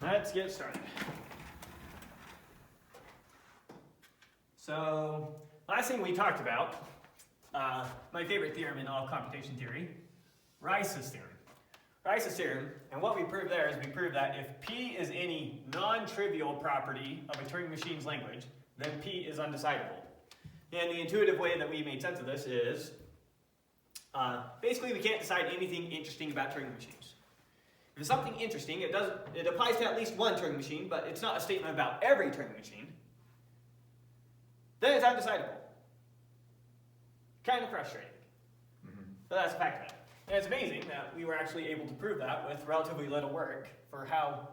Let's get started. So, last thing we talked about, my favorite theorem in all computation theory, Rice's theorem. Rice's theorem, and what we proved there is we proved that if P is any non-trivial property of a Turing machine's language, then P is undecidable. And the intuitive way that we made sense of this is, basically we can't decide anything interesting about Turing machines. If it's something interesting, it applies to at least one Turing machine, but it's not a statement about every Turing machine, then it's undecidable. Kind of frustrating. But that's a fact of it. And it's amazing that we were actually able to prove that with relatively little work for how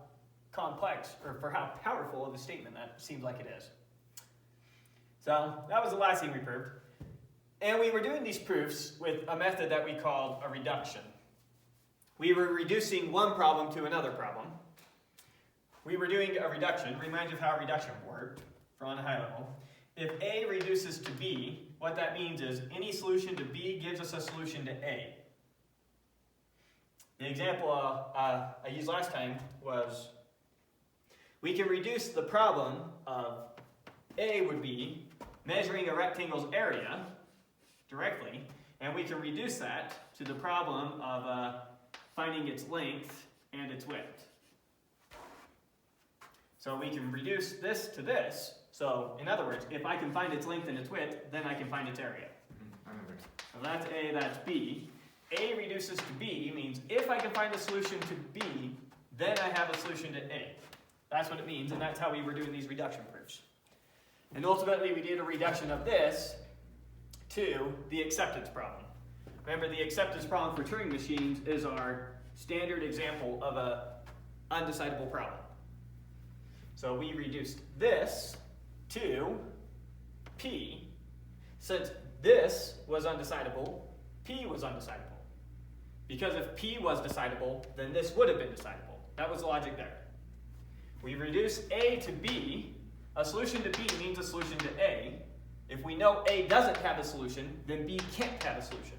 complex, or for how powerful of a statement that seems like it is. So that was the last thing we proved. And we were doing these proofs with a method that we called a reduction. We were reducing one problem to another problem. We were doing a reduction. Remind you of how a reduction worked on a high level. If A reduces to B, what that means is any solution to B gives us a solution to A. The example I used last time was we can reduce the problem of A would be measuring a rectangle's area directly, and we can reduce that to the problem of finding its length and its width. So we can reduce this to this. So in other words, if I can find its length and its width, then I can find its area. I remember. So that's A, that's B. A reduces to B means if I can find a solution to B, then I have a solution to A. That's what it means, and that's how we were doing these reduction proofs. And ultimately, we did a reduction of this to the acceptance problem. Remember, the acceptance problem for Turing machines is our standard example of an undecidable problem. So we reduced this to P. Since this was undecidable, P was undecidable. Because if P was decidable, then this would have been decidable. That was the logic there. We reduce A to B. A solution to B means a solution to A. If we know A doesn't have a solution, then B can't have a solution.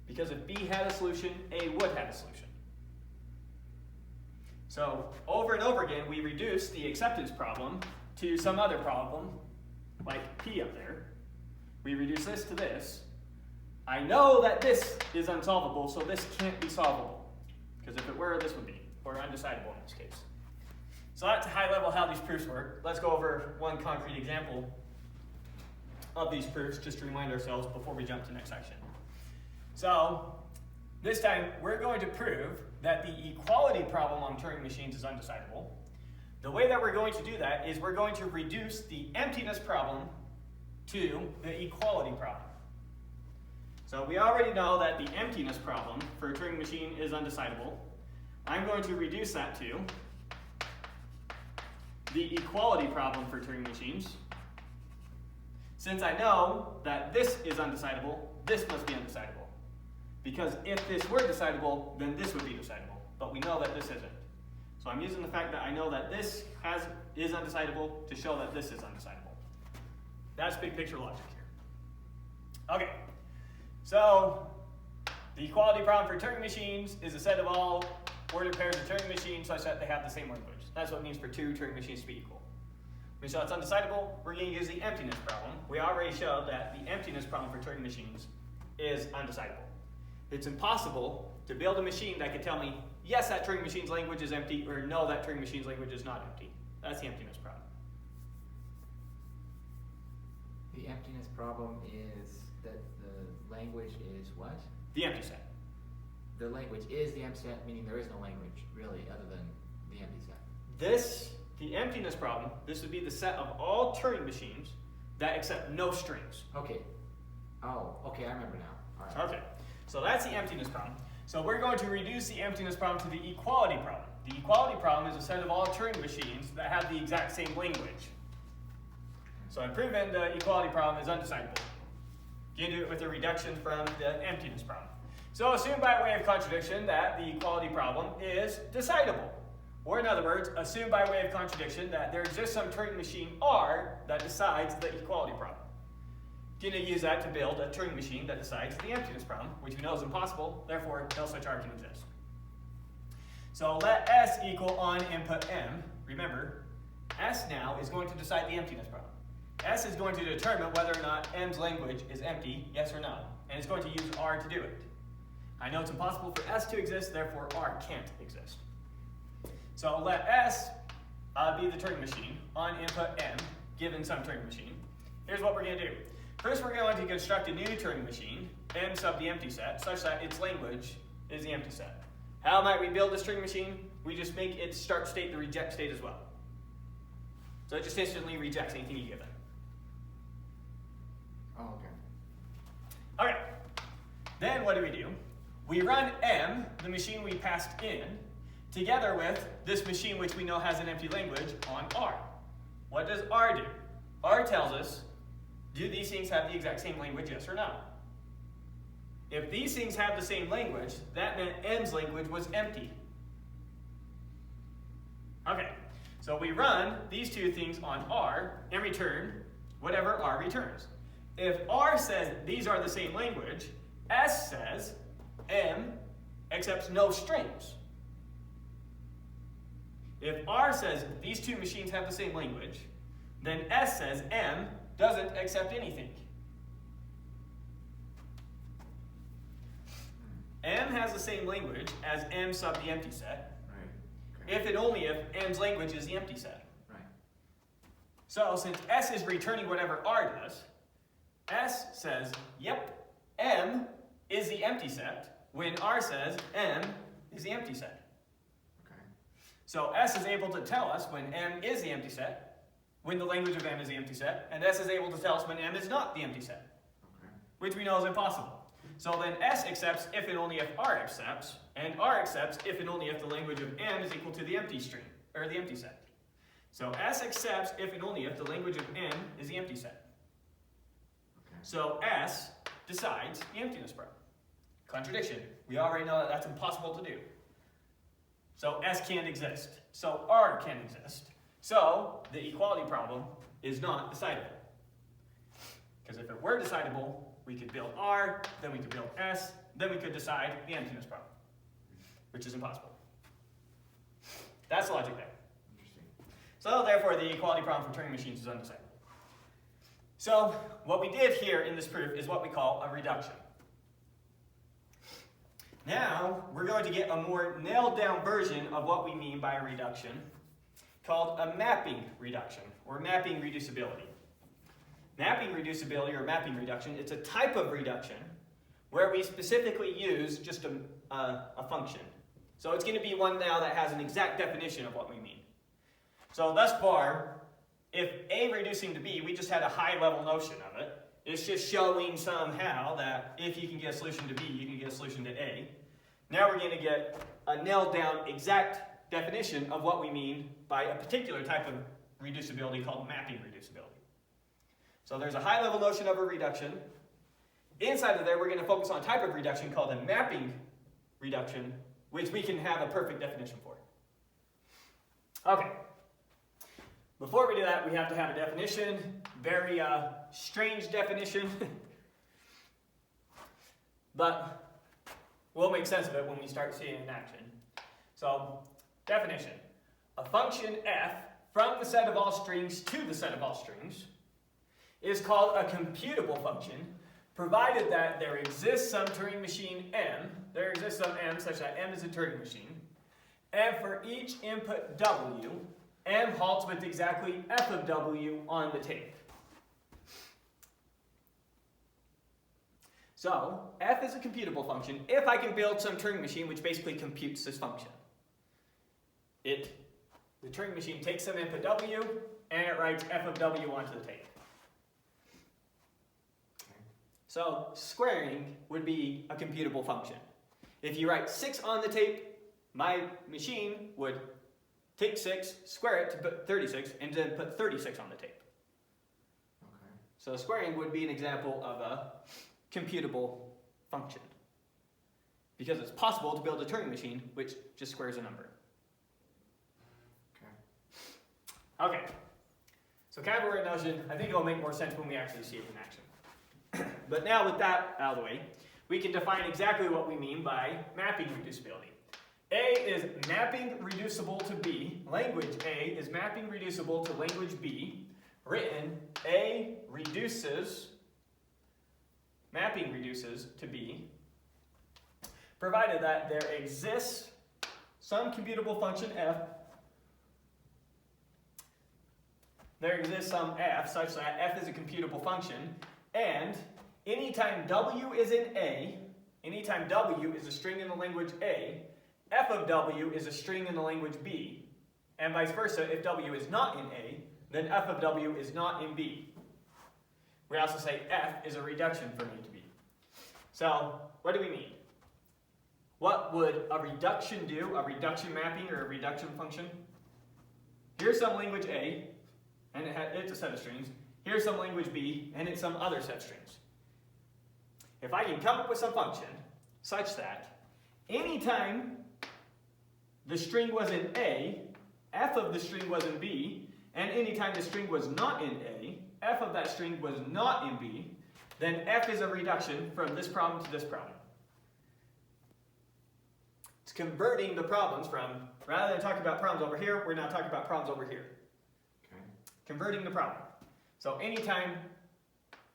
Because if B had a solution, A would have a solution. So over and over again, we reduce the acceptance problem to some other problem, like P up there. We reduce this to this. I know that this is unsolvable, so this can't be solvable. Because if it were, this would be, or undecidable in this case. So that's a high level how these proofs work. Let's go over one concrete example of these proofs just to remind ourselves before we jump to the next section. So this time we're going to prove that the equality problem on Turing machines is undecidable. The way that we're going to do that is we're going to reduce the emptiness problem to the equality problem. So we already know that the emptiness problem for a Turing machine is undecidable. I'm going to reduce that to the equality problem for Turing machines. Since I know that this is undecidable, this must be undecidable. Because if this were decidable, then this would be decidable. But we know that this isn't. So I'm using the fact that I know that this is undecidable to show that this is undecidable. That's big picture logic here. Okay, so the equality problem for Turing machines is a set of all ordered pairs of Turing machines such that they have the same language. That's what it means for two Turing machines to be equal. We show it's undecidable, we're going to use the emptiness problem. We already showed that the emptiness problem for Turing machines is undecidable. It's impossible to build a machine that could tell me, yes, that Turing machine's language is empty, or no, that Turing machine's language is not empty. That's the emptiness problem. The emptiness problem is that the language is what? The empty set. The language is the empty set, meaning there is no language, really, other than the empty set. The emptiness problem, this would be the set of all Turing machines that accept no strings. Okay. Oh, okay, I remember now. All right. Okay, so that's the emptiness problem. So we're going to reduce the emptiness problem to the equality problem. The equality problem is a set of all Turing machines that have the exact same language. So I've proven the equality problem is undecidable. You can do it with a reduction from the emptiness problem. So assume by way of contradiction that the equality problem is decidable. Or in other words, assume by way of contradiction that there exists some Turing machine R that decides the equality problem. You're going to use that to build a Turing machine that decides the emptiness problem, which we know is impossible, therefore no such R can exist. So let S equal on input M. Remember, S now is going to decide the emptiness problem. S is going to determine whether or not M's language is empty, yes or no. And it's going to use R to do it. I know it's impossible for S to exist, therefore R can't exist. So let S be the Turing machine on input M, given some Turing machine. Here's what we're going to do. First, we're going to construct a new Turing machine, M sub the empty set, such that its language is the empty set. How might we build this Turing machine? We just make its start state the reject state as well. So it just instantly rejects anything you give it. Oh, okay. Okay. Then what do? We run M, the machine we passed in, together with this machine which we know has an empty language on R. What does R do? R tells us, do these things have the exact same language, yes or no? If these things have the same language, that meant M's language was empty. Okay, so we run these two things on R and return whatever R returns. If R says these are the same language, S says M accepts no strings. If R says these two machines have the same language, then S says M doesn't accept anything. M has the same language as M sub the empty set, Right. Okay. if and only if M's language is the empty set. Right. So since S is returning whatever R does, S says, yep, M is the empty set, when R says M is the empty set. Okay. So S is able to tell us when M is the empty set, when the language of M is the empty set, and S is able to tell us when M is not the empty set, Okay. which we know is impossible. So then S accepts if and only if R accepts, and R accepts if and only if the language of M is equal to the empty string, or the empty set. So S accepts if and only if the language of M is the empty set. Okay. So S decides the emptiness problem. Contradiction. We already know that that's impossible to do. So S can't exist. So R can't exist. So the equality problem is not decidable. Because if it were decidable, we could build R, then we could build S, then we could decide the emptiness problem, which is impossible. That's the logic there. Interesting. So therefore, the equality problem for Turing machines is undecidable. So what we did here in this proof is what we call a reduction. Now, we're going to get a more nailed down version of what we mean by a reduction, called a mapping reduction, or mapping reducibility. Mapping reducibility, or mapping reduction, it's a type of reduction where we specifically use just a function. So it's going to be one now that has an exact definition of what we mean. So thus far, if A reducing to B, we just had a high-level notion of it. It's just showing somehow that if you can get a solution to B, you can get a solution to A. Now we're going to get a nailed-down exact definition of what we mean by a particular type of reducibility called mapping reducibility. So there's a high-level notion of a reduction. Inside of there, we're going to focus on a type of reduction called a mapping reduction, which we can have a perfect definition for. Okay. Before we do that, we have to have a definition. Very strange definition. But we'll make sense of it when we start seeing it in action. So, definition. A function f from the set of all strings to the set of all strings is called a computable function, provided that there exists some Turing machine M, there exists some M such that M is a Turing machine, and for each input W, M halts with exactly f of W on the tape. So, f is a computable function if I can build some Turing machine which basically computes this function. The Turing machine takes some input W, and it writes f of W onto the tape. So, squaring would be a computable function. If you write 6 on the tape, my machine would take 6, square it to put 36, and then put 36 on the tape. Okay. So squaring would be an example of a computable function. Because it's possible to build a Turing machine which just squares a number. Okay. Okay. So kind of a weird notion. I think it'll make more sense when we actually see it in action. But now with that out of the way, we can define exactly what we mean by mapping reducibility. A is mapping reducible to B. Language A is mapping reducible to language B. Written, A reduces, mapping reduces to B, provided that there exists some computable function f, there exists some f such that f is a computable function, and anytime w is in A, anytime w is a string in the language A, f of w is a string in the language B, and vice versa. If w is not in A, then f of w is not in B. We also say f is a reduction from A to B. So, what do we mean? What would a reduction do? A reduction mapping or a reduction function? Here's some language A, and it's a set of strings. Here's some language B, and it's some other set of strings. If I can come up with some function such that anytime the string was in A, f of the string was in B, and anytime the string was not in A, f of that string was not in B, then f is a reduction from this problem to this problem. It's converting the problems from, rather than talking about problems over here, we're now talking about problems over here. Okay. Converting the problem. So anytime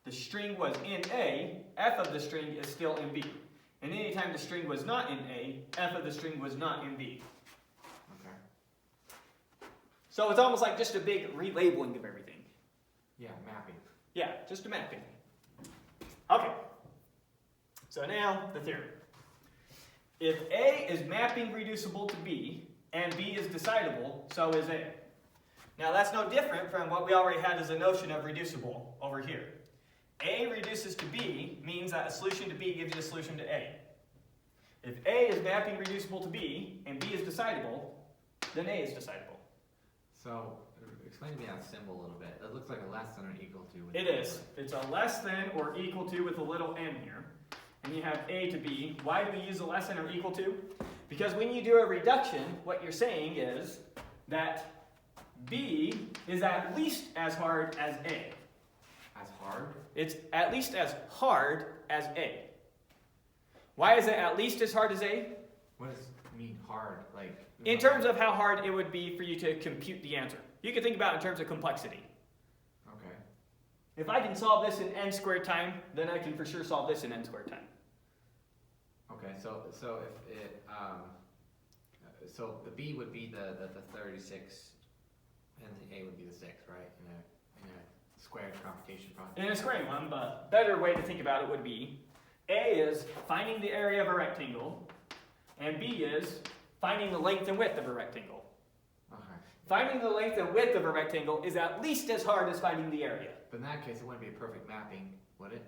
the string was in A, f of the string is still in B. And anytime the string was not in A, f of the string was not in B. Okay. So it's almost like just a big relabeling of everything. Yeah, mapping. Yeah, just a mapping. Okay. So now the theorem. If A is mapping reducible to B, and B is decidable, so is A. Now that's no different from what we already had as a notion of reducible over here. A reduces to B means that a solution to B gives you a solution to A. If A is mapping reducible to B, and B is decidable, then A is decidable. So, explain to me that symbol a little bit. It looks like a less than or equal to. It is. It's a less than or equal to with a little n here. And you have A to B. Why do we use a less than or equal to? Because when you do a reduction, what you're saying is that B is at least as hard as A. As hard? It's at least as hard as A. Why is it at least as hard as A? What does it mean hard? Like In terms of how hard it would be for you to compute the answer. You can think about it in terms of complexity. Okay. If I can solve this in n squared time, then I can for sure solve this in n squared time. Okay, so if it so the B would be the 36 and the A would be the 6, right? In a squared computation problem. In a squaring one, but better way to think about it would be A is finding the area of a rectangle, and B is finding the length and width of a rectangle. Okay. Finding the length and width of a rectangle is at least as hard as finding the area. But in that case, it wouldn't be a perfect mapping, would it?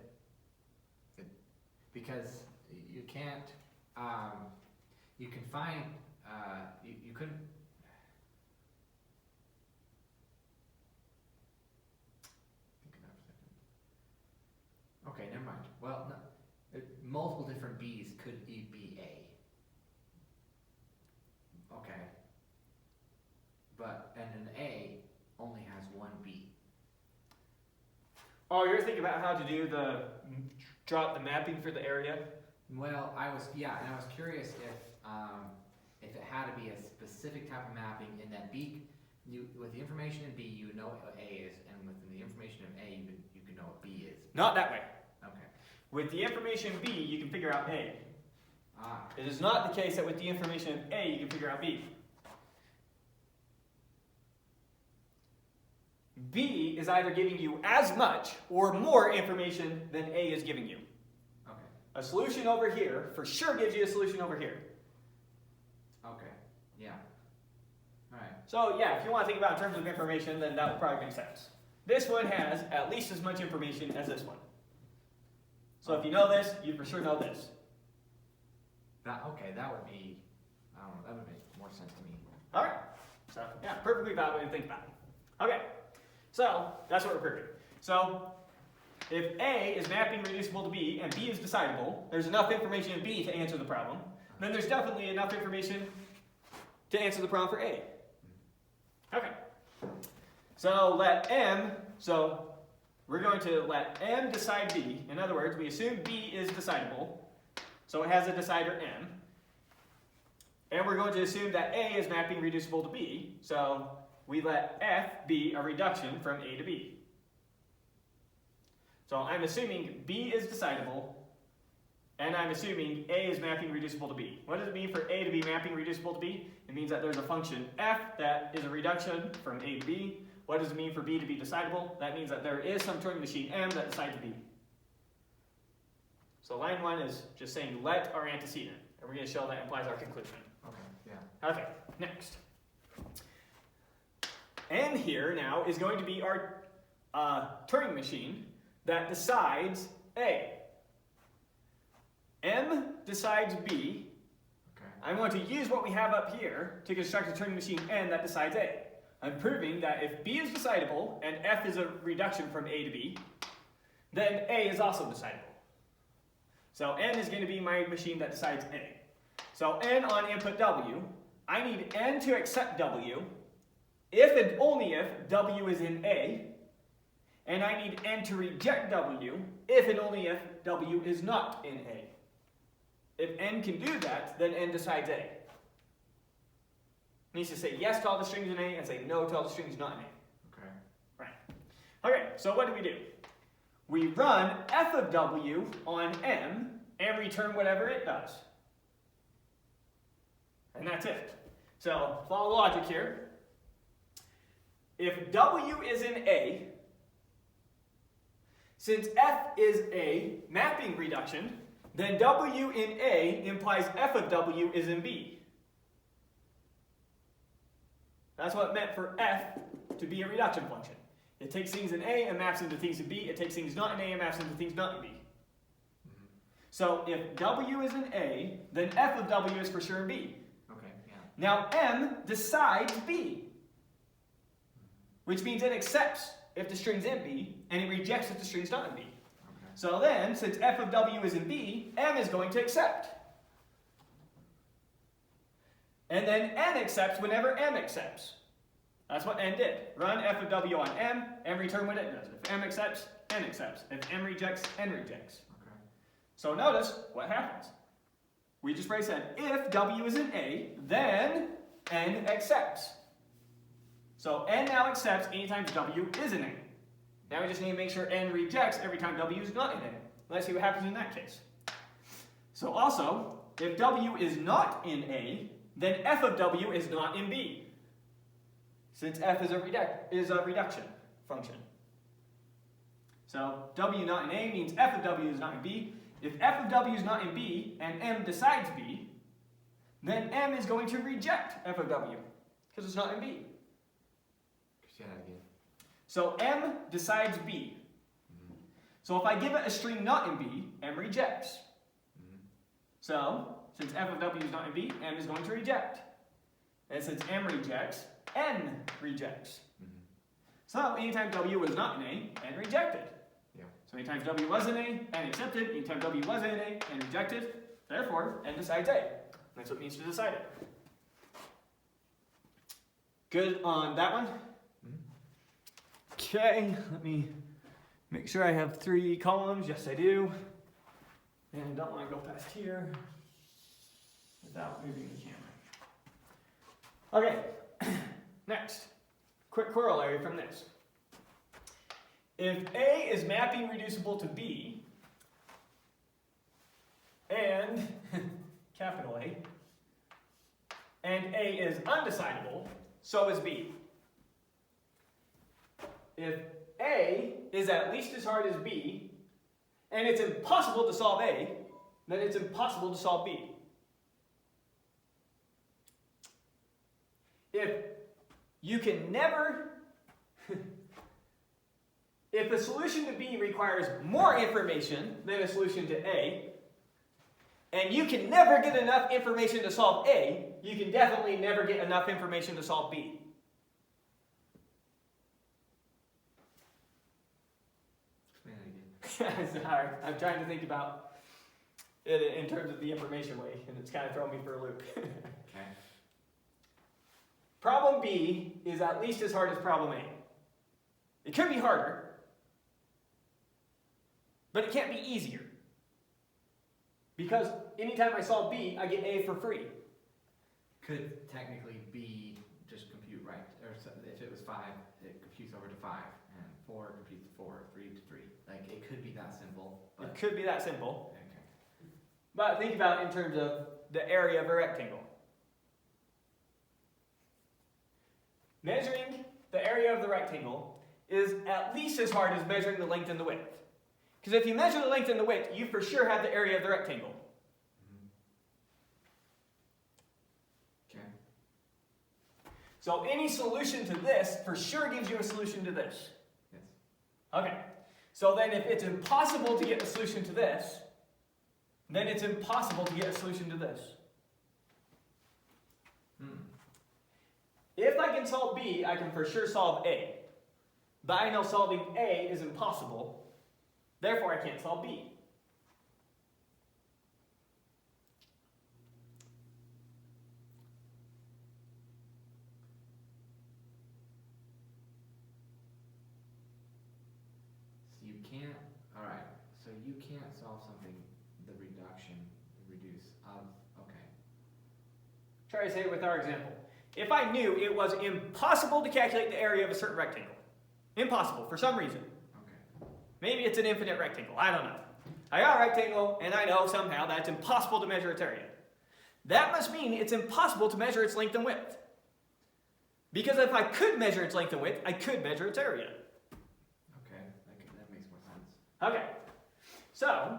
Because you can't, you can find, you couldn't, think about it for a second. Okay, never mind. Well, no, multiple different B's could be A. Okay. But, and an A only has one B. Oh, you're thinking about how to do drop the mapping for the area? Well, I was curious if it had to be a specific type of mapping in that B, with the information in B, you know what A is, and with the information in A, you can know what B is. Not that way. Okay. With the information in B, you can figure out A. Ah. It is not the case that with the information in A, you can figure out B. B is either giving you as much or more information than A is giving you. Okay. A solution over here for sure gives you a solution over here. Okay. Yeah. All right. So yeah, if you want to think about it in terms of information, then that would probably make sense. This one has at least as much information as this one. So if you know this, you for sure know this. That would be, I don't know, that would make more sense to me. All right. So yeah, perfectly valid way to think about it. Okay. So that's what we're proving. So if A is mapping reducible to B and B is decidable, there's enough information in B to answer the problem. Then there's definitely enough information to answer the problem for A. Okay. So let M, so we're going to let M decide B. In other words, we assume B is decidable. So it has a decider M. And we're going to assume that A is mapping reducible to B, so we let F be a reduction from A to B. So I'm assuming B is decidable, and I'm assuming A is mapping reducible to B. What does it mean for A to be mapping reducible to B? It means that there's a function F that is a reduction from A to B. What does it mean for B to be decidable? That means that there is some Turing machine M that decides B. So line 1 is just saying let our antecedent, and we're going to show that implies our conclusion. Okay, yeah. Okay, next. N here now is going to be our Turing machine that decides A. M decides B. Okay. I'm going to use what we have up here to construct a Turing machine N that decides A. I'm proving that if B is decidable and F is a reduction from A to B, then A is also decidable. So N is going to be my machine that decides A. So N on input W, I need N to accept W if and only if W is in A, and I need N to reject W if and only if W is not in A. If N can do that, then N decides A. It needs to say yes to all the strings in A and say no to all the strings not in A. Okay. Right. Okay, so what do? We run f of W on M and return whatever it does. And that's it. So follow the logic here. If W is in A, since F is a mapping reduction, then W in A implies F of W is in B. That's what it meant for F to be a reduction function. It takes things in A and maps into things in B. It takes things not in A and maps into things not in B. So if W is in A, then F of W is for sure in B. Okay, yeah. Now M decides B, which means it accepts if the string's in B, and it rejects if the string's not in B. Okay. So then, since F of W is in B, M is going to accept. And then N accepts whenever M accepts. That's what N did. Run F of W on M, and return what it does. If M accepts, N accepts. If M rejects, N rejects. Okay. So notice what happens. We just already said, if W is in A, then N accepts. So N now accepts anytime W is in A. Now we just need to make sure N rejects every time W is not in A. Let's see what happens in that case. So also, if W is not in A, then F of W is not in B, since F is a reduction function. So W not in A means F of W is not in B. If F of W is not in B and M decides B, then M is going to reject F of W because it's not in B. Say that again. So M decides B. So if I give it a string not in B, M rejects. So since F of W is not in B, M is going to reject. And since M rejects, N rejects. So anytime W was not in A, N rejected. Yeah. So anytime W was in A, N accepted. Anytime W was in A, N rejected. Therefore, N decides A. That's what it means to decide it. Good on that one? Okay, let me make sure I have 3 columns. Yes, I do. And I don't want to go past here without moving the camera. Okay, next. Quick corollary from this. If A is mapping reducible to B, and capital A, and A is undecidable, so is B. If A is at least as hard as B, and it's impossible to solve A, then it's impossible to solve B. If you can never, if a solution to B requires more information than a solution to A, and you can never get enough information to solve A, you can definitely never get enough information to solve B. Sorry, I'm trying to think about it in terms of the information way, and it's kind of throwing me for a loop. Okay. Problem B is at least as hard as problem A. It could be harder, but it can't be easier. Because anytime I solve B, I get A for free. could technically be just compute right, or if it was 5, it computes over to 5, and 4 computes to 4, 3 to 3. Like, it could be that simple. But It could be that simple. okay. But think about it in terms of the area of a rectangle. Measuring the area of the rectangle is at least as hard as measuring the length and the width. Because if you measure the length and the width, you for sure have the area of the rectangle. Okay. So any solution to this for sure gives you a solution to this. Yes. Okay. So then if it's impossible to get a solution to this, then it's impossible to get a solution to this. If I can solve B, I can for sure solve A. But I know solving A is impossible, therefore I can't solve B. So you can't, alright, so you can't solve something, the reduction, reduce of, okay. Try to say it with our example. If I knew it was impossible to calculate the area of a certain rectangle, impossible for some reason. Okay. Maybe it's an infinite rectangle, I don't know. I got a rectangle and I know somehow that it's impossible to measure its area. That must mean it's impossible to measure its length and width. Because if I could measure its length and width, I could measure its area. Okay, that makes more sense. Okay, so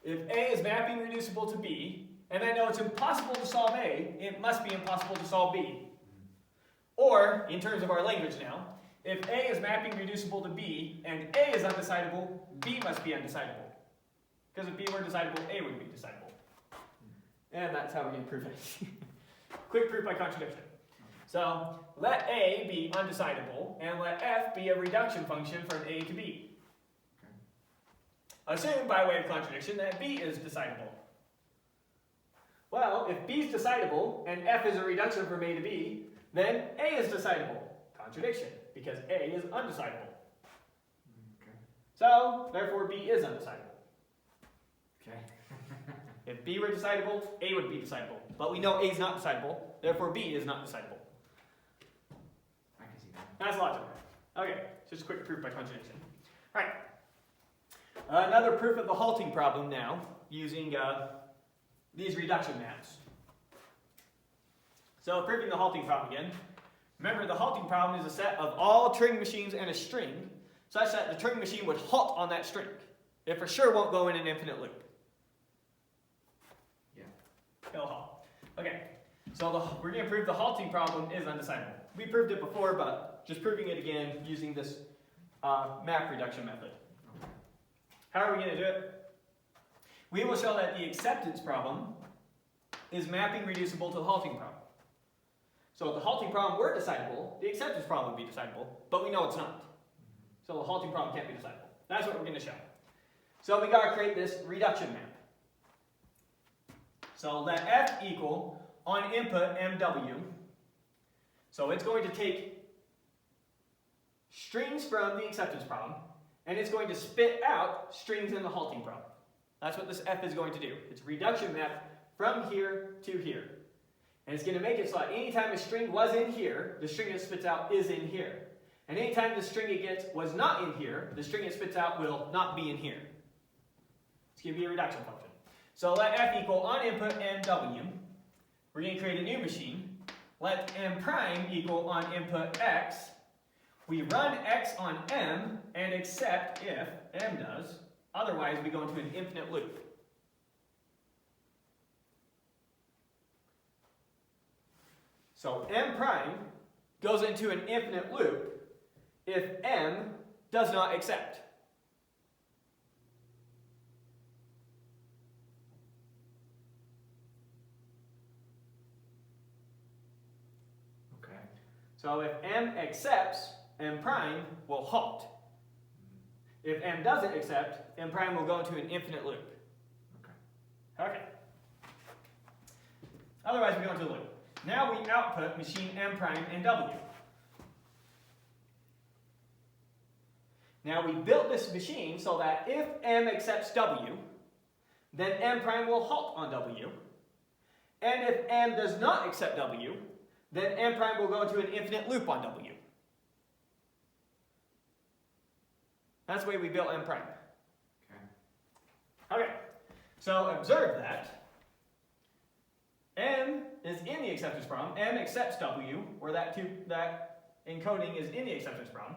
if A is mapping reducible to B, and I know it's impossible to solve A, it must be impossible to solve B. Or, in terms of our language now, if A is mapping reducible to B, and A is undecidable, B must be undecidable. Because if B were decidable, A would be decidable. And that's how we can prove it. Quick proof by contradiction. So, let A be undecidable, and let F be a reduction function from A to B. Assume, by way of contradiction, that B is decidable. Well, if B is decidable, and F is a reduction from A to B, then A is decidable. Contradiction, because A is undecidable. Okay. So, therefore B is undecidable. Okay. If B were decidable, A would be decidable. But we know A is not decidable, therefore B is not decidable. I can see that. That's logic. Okay, just a quick proof by contradiction. Alright. Another proof of the halting problem now, using these reduction maps. So proving the halting problem again. Remember, the halting problem is a set of all Turing machines and a string, such that the Turing machine would halt on that string. It for sure won't go in an infinite loop. Yeah. It'll halt. Okay, so we're going to prove the halting problem is undecidable. We proved it before, but just proving it again using this map reduction method. Okay. How are we going to do it? We will show that the acceptance problem is mapping reducible to the halting problem. So if the halting problem were decidable, the acceptance problem would be decidable, but we know it's not. So the halting problem can't be decidable. That's what we're going to show. So we got to create this reduction map. So let F equal on input MW. So it's going to take strings from the acceptance problem, and it's going to spit out strings in the halting problem. That's what this F is going to do. It's a reduction map from here to here. And it's going to make it so that anytime a string was in here, the string it spits out is in here. And anytime the string it gets was not in here, the string it spits out will not be in here. It's going to be a reduction function. So let F equal on input MW. We're going to create a new machine. Let M prime equal on input X. We run X on M and accept if M does. Otherwise, we go into an infinite loop. So M prime goes into an infinite loop if M does not accept. Okay. So if M accepts, M prime will halt. If M doesn't accept, M prime will go into an infinite loop. Okay. Okay. Otherwise, we go into the loop. Now we output machine M prime and W. Now we built this machine so that if M accepts W, then M prime will halt on W. And if M does not accept W, then M prime will go into an infinite loop on W. That's the way we built M prime. Okay, so observe that M is in the acceptance problem. M accepts W, or that encoding is in the acceptance problem,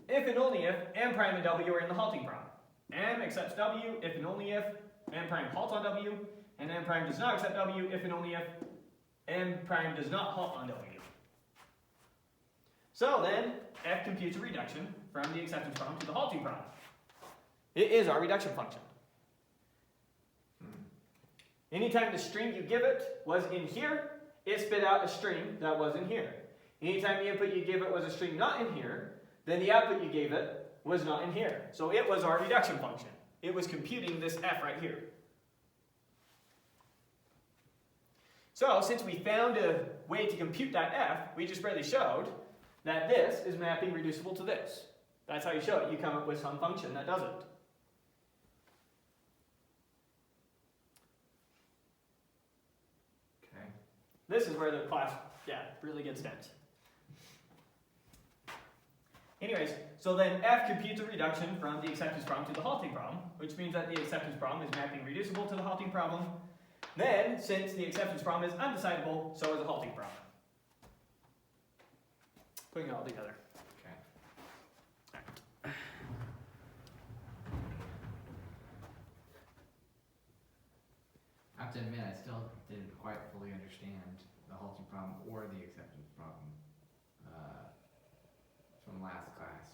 if and only if M prime and W are in the halting problem. M accepts W if and only if M prime halts on W, and M prime does not accept W if and only if M prime does not halt on W. So then, F computes a reduction from the acceptance problem to the halting problem. It is our reduction function. Anytime the string you give it was in here, it spit out a string that was in here. Anytime the input you give it was a string not in here, then the output you gave it was not in here. So it was our reduction function. It was computing this F right here. So since we found a way to compute that F, we just barely showed that this is mapping reducible to this. That's how you show it. You come up with some function that does it. Okay. This is where the class, really gets dense. Anyways, so then F computes a reduction from the acceptance problem to the halting problem, which means that the acceptance problem is mapping reducible to the halting problem. Then, since the acceptance problem is undecidable, so is the halting problem. Putting it all together. Okay. I have to admit, I still didn't quite fully understand the halting problem or the acceptance problem from last class.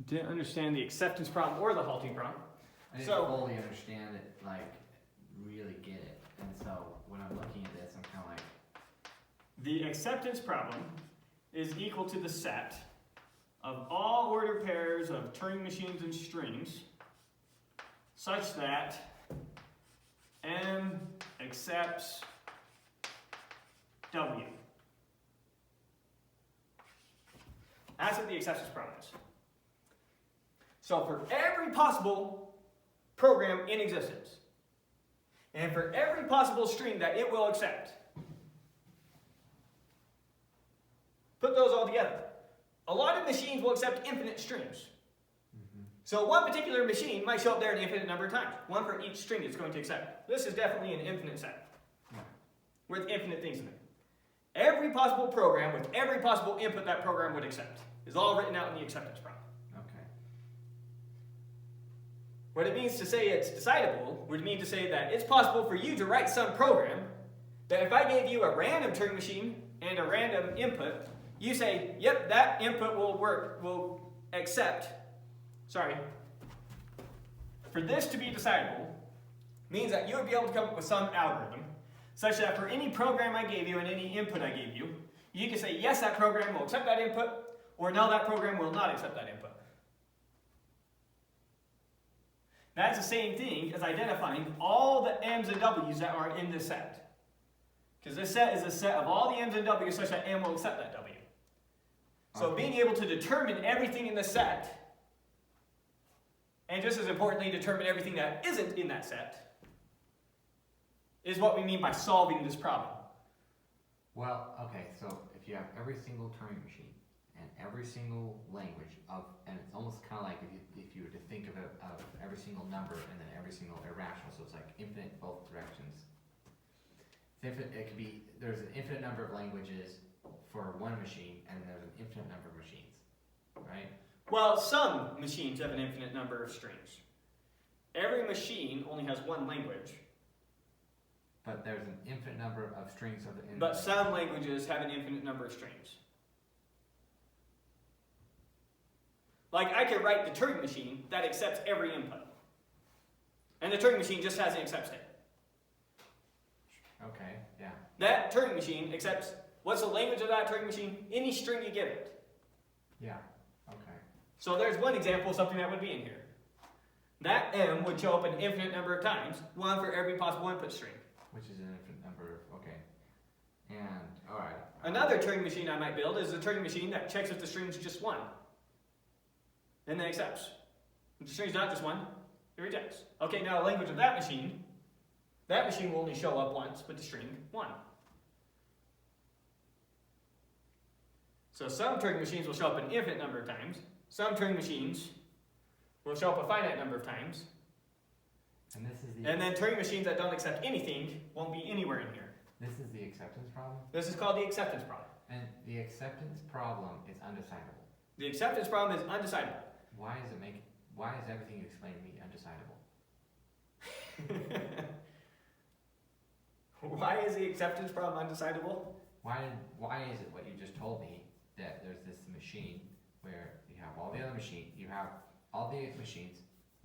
Didn't understand the acceptance problem or the halting problem. I didn't fully understand it, really get it. And so when I'm looking at this, I'm kind of like... The acceptance problem is equal to the set of all ordered pairs of Turing machines and strings such that M accepts W. That's what the acceptance problem is. So for every possible program in existence, and for every possible string that it will accept, put those all together. A lot of machines will accept infinite strings. So one particular machine might show up there an infinite number of times. One for each string it's going to accept. This is definitely an infinite set. With infinite things in it. Every possible program with every possible input that program would accept is all written out in the acceptance problem. Okay. What it means to say it's decidable would mean to say that it's possible for you to write some program that if I gave you a random Turing machine and a random input, you say, yep, that input will accept. For this to be decidable means that you would be able to come up with some algorithm such that for any program I gave you and any input I gave you, you can say, yes, that program will accept that input, or no, that program will not accept that input. That's the same thing as identifying all the M's and W's that are in this set. Because this set is a set of all the M's and W's such that M will accept that W. So being able to determine everything in the set, and just as importantly, determine everything that isn't in that set, is what we mean by solving this problem. Well, okay, so if you have every single Turing machine and every single language and it's almost kind of like if you were to think of every single number and then every single irrational, so it's like infinite both directions. It's infinite, there's an infinite number of languages for one machine and there's an infinite number of machines, right? Well, some machines have an infinite number of strings. Every machine only has one language. But there's an infinite number of strings of the infinite. But some languages have an infinite number of strings. Like I could write the Turing machine that accepts every input. And the Turing machine just has an accept state. Okay, yeah. That Turing machine accepts, what's the language of that Turing machine? Any string you give it. Yeah. So there's one example of something that would be in here. That M would show up an infinite number of times, one for every possible input string. Which is an infinite number, okay. And, alright. Another Turing machine I might build is a Turing machine that checks if the string's just one. And then accepts. If the string's not just one, it rejects. Okay, now the language of that machine that machine will only show up once with the string 1. So some Turing machines will show up an infinite number of times. Some Turing machines will show up a finite number of times. And this is the And then Turing machines that don't accept anything won't be anywhere in here. this is the acceptance problem? This is called the acceptance problem. And the acceptance problem is undecidable. The acceptance problem is undecidable. Why is everything you explain to me undecidable? Why is the acceptance problem undecidable? Why is it what you just told me, that there's this machine where you have all the other machines,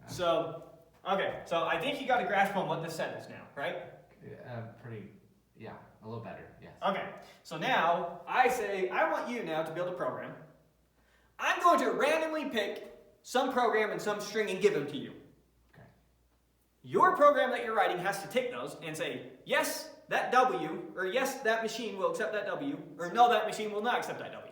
So I think you got a grasp on what this set is now, right? A little better, yes. Okay, so now I say, I want you now to build a program. I'm going to randomly pick some program and some string and give them to you. Okay. Your program that you're writing has to take those and say, yes, that W, or yes, that machine will accept that W, or no, that machine will not accept that W.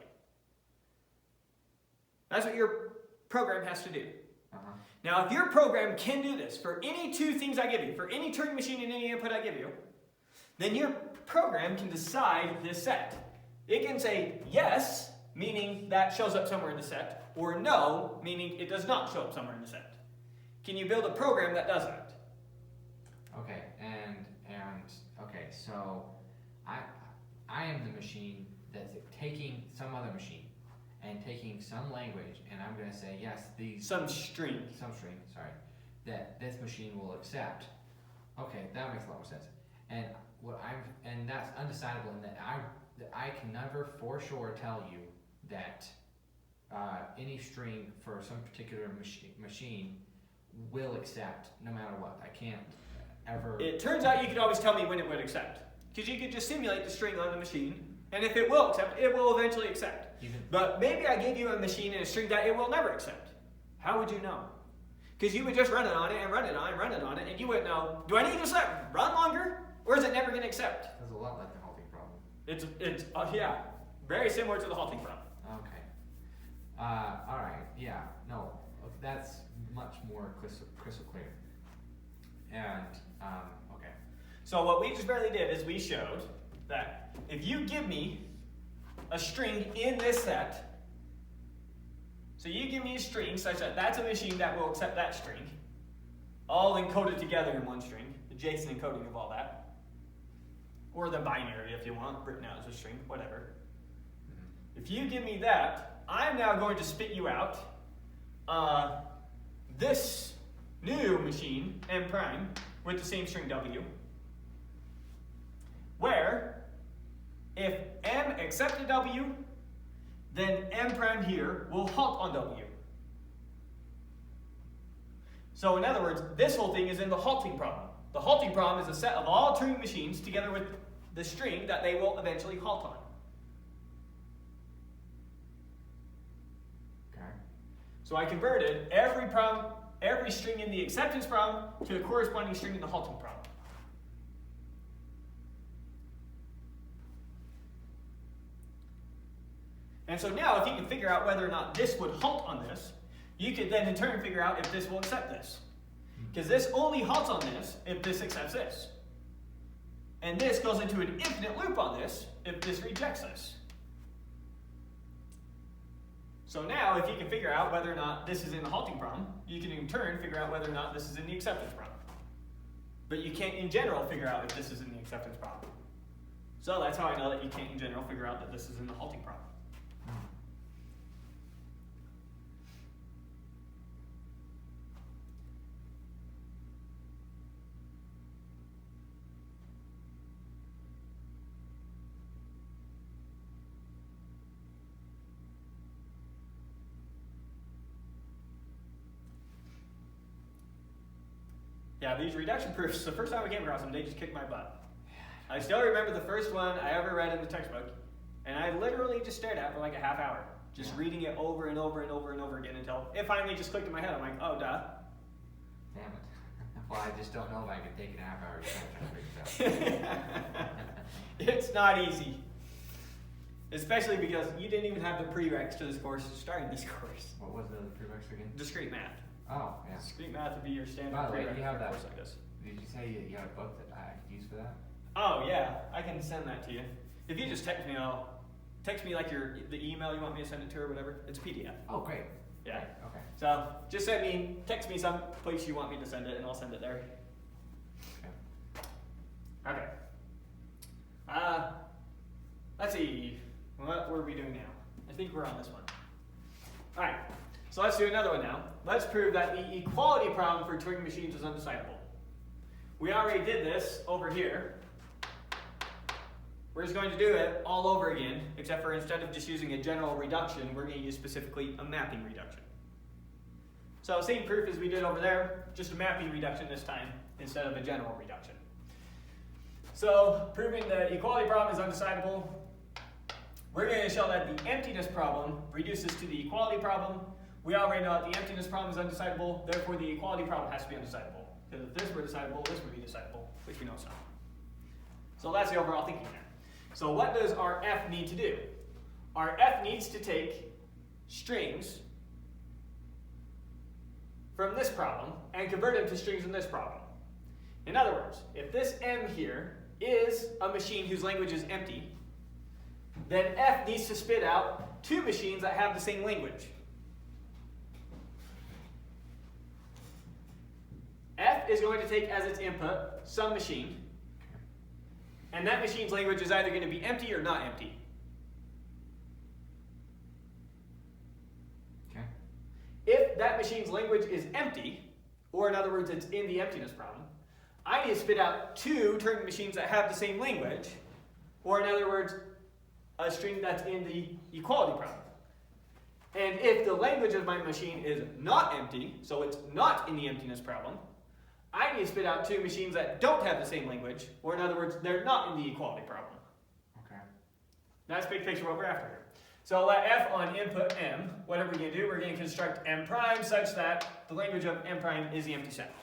That's what your program has to do. Uh-huh. Now, if your program can do this for any two things I give you, for any Turing machine and any input I give you, then your program can decide this set. It can say yes, meaning that shows up somewhere in the set, or no, meaning it does not show up somewhere in the set. Can you build a program that does that? Okay, okay, so I am the machine that's taking some other machine and taking some language, and I'm going to say yes, some string, sorry, that this machine will accept. Okay, that makes a lot more sense. And that's undecidable in that I can never for sure tell you that any string for some particular machine will accept no matter what. I can't ever. It turns out you could always tell me when it would accept, because you could just simulate the string on the machine, and if it will accept, it will eventually accept. But maybe I give you a machine and a string that it will never accept. How would you know? Because you would just run it on it and run it on it and run it on it, and you wouldn't know, do I need to just let it run longer? Or is it never going to accept? That's a lot like the halting problem. It's very similar to the halting problem. Okay. All right. Yeah. No, that's much more crystal clear. And okay. So what we just barely did is we showed that if you give me a string in this set, so you give me a string such that that's a machine that will accept that string, all encoded together in one string, the JSON encoding of all that. Or the binary if you want, written out as a string, whatever. Mm-hmm. If you give me that, I'm now going to spit you out this new machine, M prime, with the same string W, where if M accepted W, then M prime here will halt on W. So in other words, this whole thing is in the halting problem. The halting problem is a set of all Turing machines together with the string that they will eventually halt on. Okay. So I converted every string in the acceptance problem to the corresponding string in the halting problem. And so now if you can figure out whether or not this would halt on this, you could then in turn figure out if this will accept this. Because this only halts on this if this accepts this. And this goes into an infinite loop on this if this rejects this. So now if you can figure out whether or not this is in the halting problem, you can in turn figure out whether or not this is in the acceptance problem. But you can't in general figure out if this is in the acceptance problem. So that's how I know that you can't in general figure out that this is in the halting problem. Yeah, these reduction proofs, the first time we came across them, they just kicked my butt. I still remember the first one I ever read in the textbook, and I literally just stared at it for like a half hour, just reading it over and over and over and over again until it finally just clicked in my head. I'm like, oh, duh. Damn it. Well, I just don't know if I could take it a half hour to try to figure it out. It's not easy. Especially because you didn't even have the prereqs to this course starting this course. What was the prereqs again? Discrete math. Oh, yeah. Discrete math would be your standard By the way, prereq you have for a that course like this. Did you say you had a book that I could use for that? Oh yeah, I can send that to you. If you just text me, text me like the email you want me to send it to or whatever. It's a PDF. Oh, great. Yeah. Great. Okay. So just text me some place you want me to send it, and I'll send it there. Okay. Let's see. What were we doing now? I think we're on this one. All right. So let's do another one now. Let's prove that the equality problem for Turing machines is undecidable. We already did this over here. We're just going to do it all over again, except for instead of just using a general reduction, we're going to use specifically a mapping reduction. So same proof as we did over there, just a mapping reduction this time instead of a general reduction. So proving the equality problem is undecidable, we're going to show that the emptiness problem reduces to the equality problem. We already know that the emptiness problem is undecidable, therefore the equality problem has to be undecidable. Because if this were decidable, this would be decidable, which we know it's not. So that's the overall thinking there. So what does our F need to do? Our F needs to take strings from this problem and convert them to strings in this problem. In other words, if this M here is a machine whose language is empty, then F needs to spit out two machines that have the same language. F is going to take as its input some machine, and that machine's language is either going to be empty or not empty. Okay. If that machine's language is empty, or in other words, it's in the emptiness problem, I need to spit out two Turing machines that have the same language, or in other words, a string that's in the equality problem. And if the language of my machine is not empty, so it's not in the emptiness problem, I need to spit out two machines that don't have the same language, or in other words, they're not in the equality problem. Okay. That's big picture what we're after here. So let F on input M, what are we going to do? We're going to construct M prime such that the language of M prime is the empty set.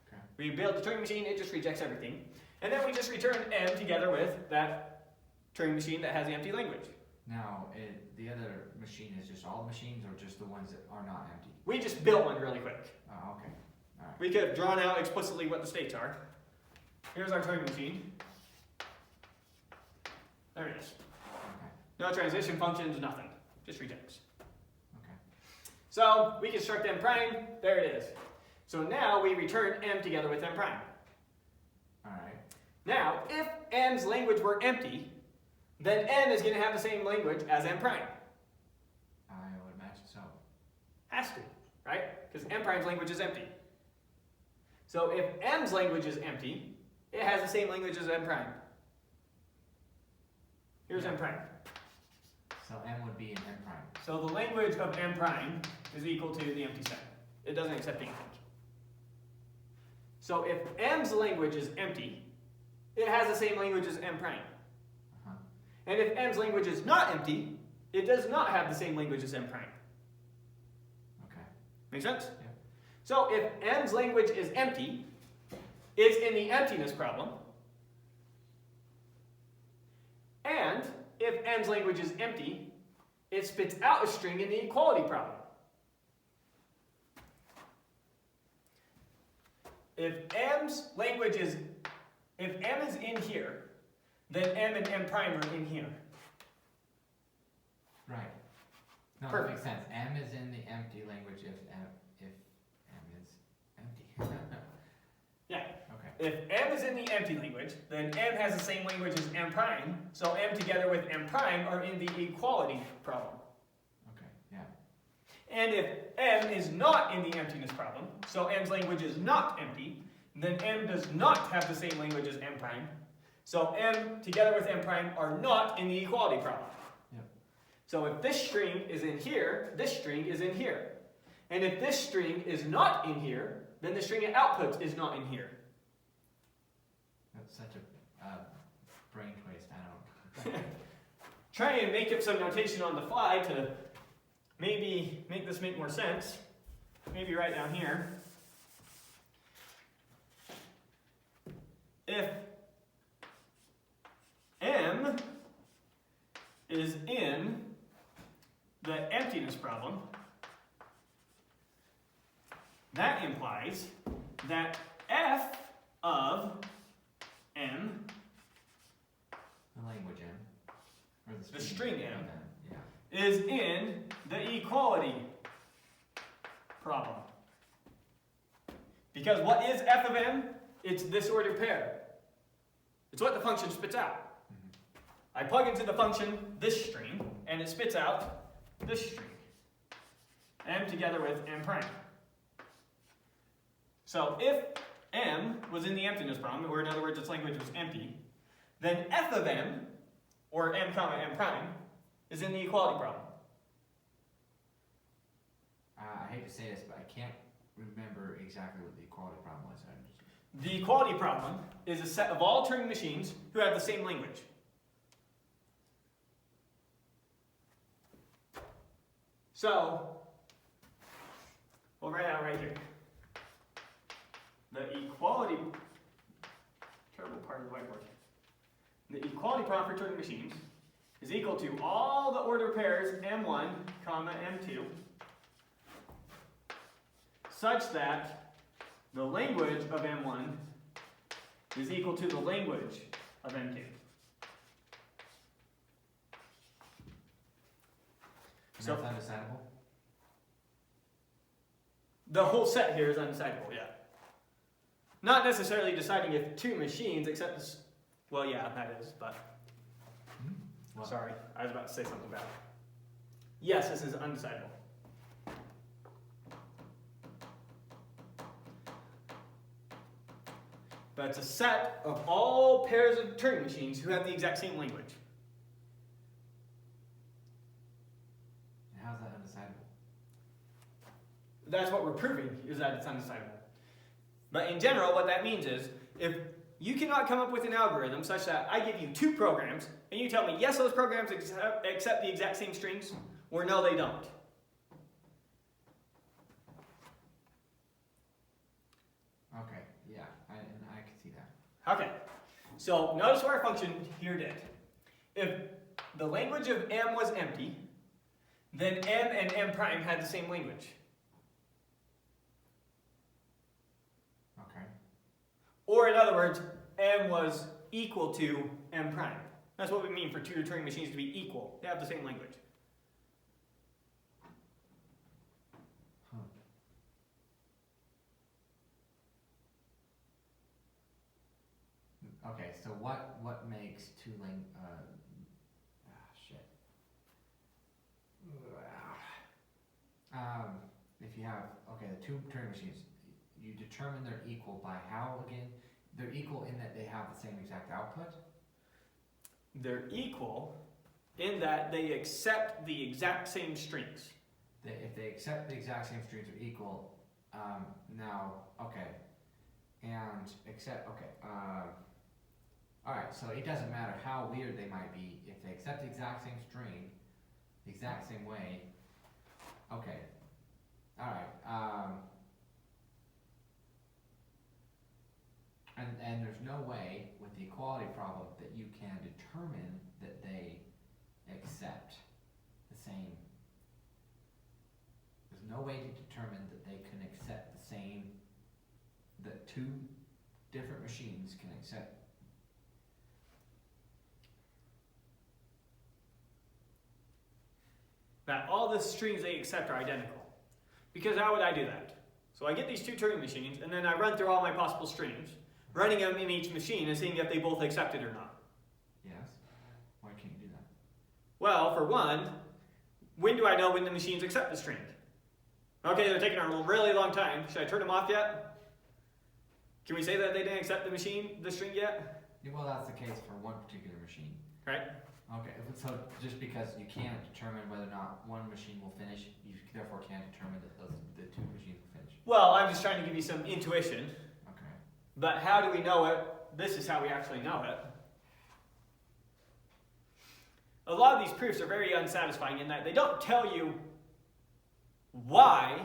Okay. We build the Turing machine, it just rejects everything. And then we just return M together with that Turing machine that has the empty language. Now, the other machine is just all the machines or just the ones that are not empty? We just built one really quick. Oh, okay. All right. We could have drawn out explicitly what the states are. Here's our Turing machine. There it is. Okay. No transition functions, nothing. Just rejects. Okay. So we construct M prime, there it is. So now we return M together with M prime. All right. Now, if M's language were empty, then M is going to have the same language as M prime. I would imagine so. Has to, right? Because M prime's language is empty. So if M's language is empty, it has the same language as M prime. Here's M prime. So M would be in M prime. So the language of M prime is equal to the empty set. It doesn't accept anything. So if M's language is empty, it has the same language as M prime. Uh-huh. And if M's language is not empty, it does not have the same language as M prime. Okay. Make sense? Yeah. So if M's language is empty, it's in the emptiness problem. And if M's language is empty, it spits out a string in the equality problem. If M is in here, then M and M prime are in here. Right. No, Perfect. that makes sense. M is in the empty language if M is empty. Yeah. Okay. If M is in the empty language, then M has the same language as M prime, so M together with M prime are in the equality problem. Okay. Yeah. And if M is not in the emptiness problem, so M's language is not empty, then M does not have the same language as M prime, so M together with M prime are not in the equality problem. Yep. So if this string is in here, this string is in here. And if this string is not in here, then the string it outputs is not in here. That's such a brain twist. I don't. Try and make up some notation on the fly to maybe make this make more sense. Maybe right down here. If M is in the emptiness problem, that implies that F of M, The language M. Or the string M, yeah. is in the equality problem. Because what is f of M? It's this ordered pair. It's what the function spits out. I plug into the function this string, and it spits out this string. M together with M prime. So if M was in the emptiness problem, or in other words its language was empty, then f of M, or M comma M prime, is in the equality problem. I hate to say this, but I can't remember exactly what the equality problem was. The equality problem is a set of all Turing machines who have the same language. So, we'll write out right here. The equality, terrible part of the whiteboard. The equality problem for Turing machines is equal to all the order pairs M1, comma M2, such that the language of M1 is equal to the language of M2. So that's undecidable? The whole set here is undecidable, yeah. Not necessarily deciding if two machines accept this. Well, yeah, that is, but. Well, Sorry, I was about to say something bad. Yes, this is undecidable. But it's a set of all pairs of Turing machines who have the exact same language. and how's that undecidable? That's what we're proving, is that it's undecidable. But in general, what that means is, if you cannot come up with an algorithm such that I give you two programs, and you tell me, yes, those programs accept the exact same strings, or no, they don't. Okay, yeah, I can see that. Okay, so notice what our function here did. If the language of M was empty, then M and M prime had the same language. Okay. Or in other words, M was equal to M prime. That's what we mean for two Turing machines to be equal. They have the same language. Okay, so what makes two shit. If you have, okay, the two Turing machines, you determine they're equal by how again? They're equal in that they have the same exact output? They're equal in that they accept the exact same strings. If they accept the exact same strings are equal, now, okay, and accept, okay, alright, so it doesn't matter how weird they might be, if they accept the exact same string, the exact same way, okay, alright, and there's no way with the equality problem that you can determine that they accept the same. There's no way to determine that they can accept the same, that two different machines can accept. That all the strings they accept are identical. Because how would I do that? So I get these two Turing machines, and then I run through all my possible strings, running them in each machine and seeing if they both accept it or not. Yes? Why can't you do that? Well, for one, when do I know when the machines accept the string? Okay, they're taking a really long time. Should I turn them off yet? Can we say that they didn't accept the string yet? Yeah, well, that's the case for one particular machine. Right? Okay, so just because you can't determine whether or not one machine will finish, you therefore can't determine that the two machines will finish. Well, I'm just trying to give you some intuition. Okay. But how do we know it? This is how we actually know it. A lot of these proofs are very unsatisfying in that they don't tell you why.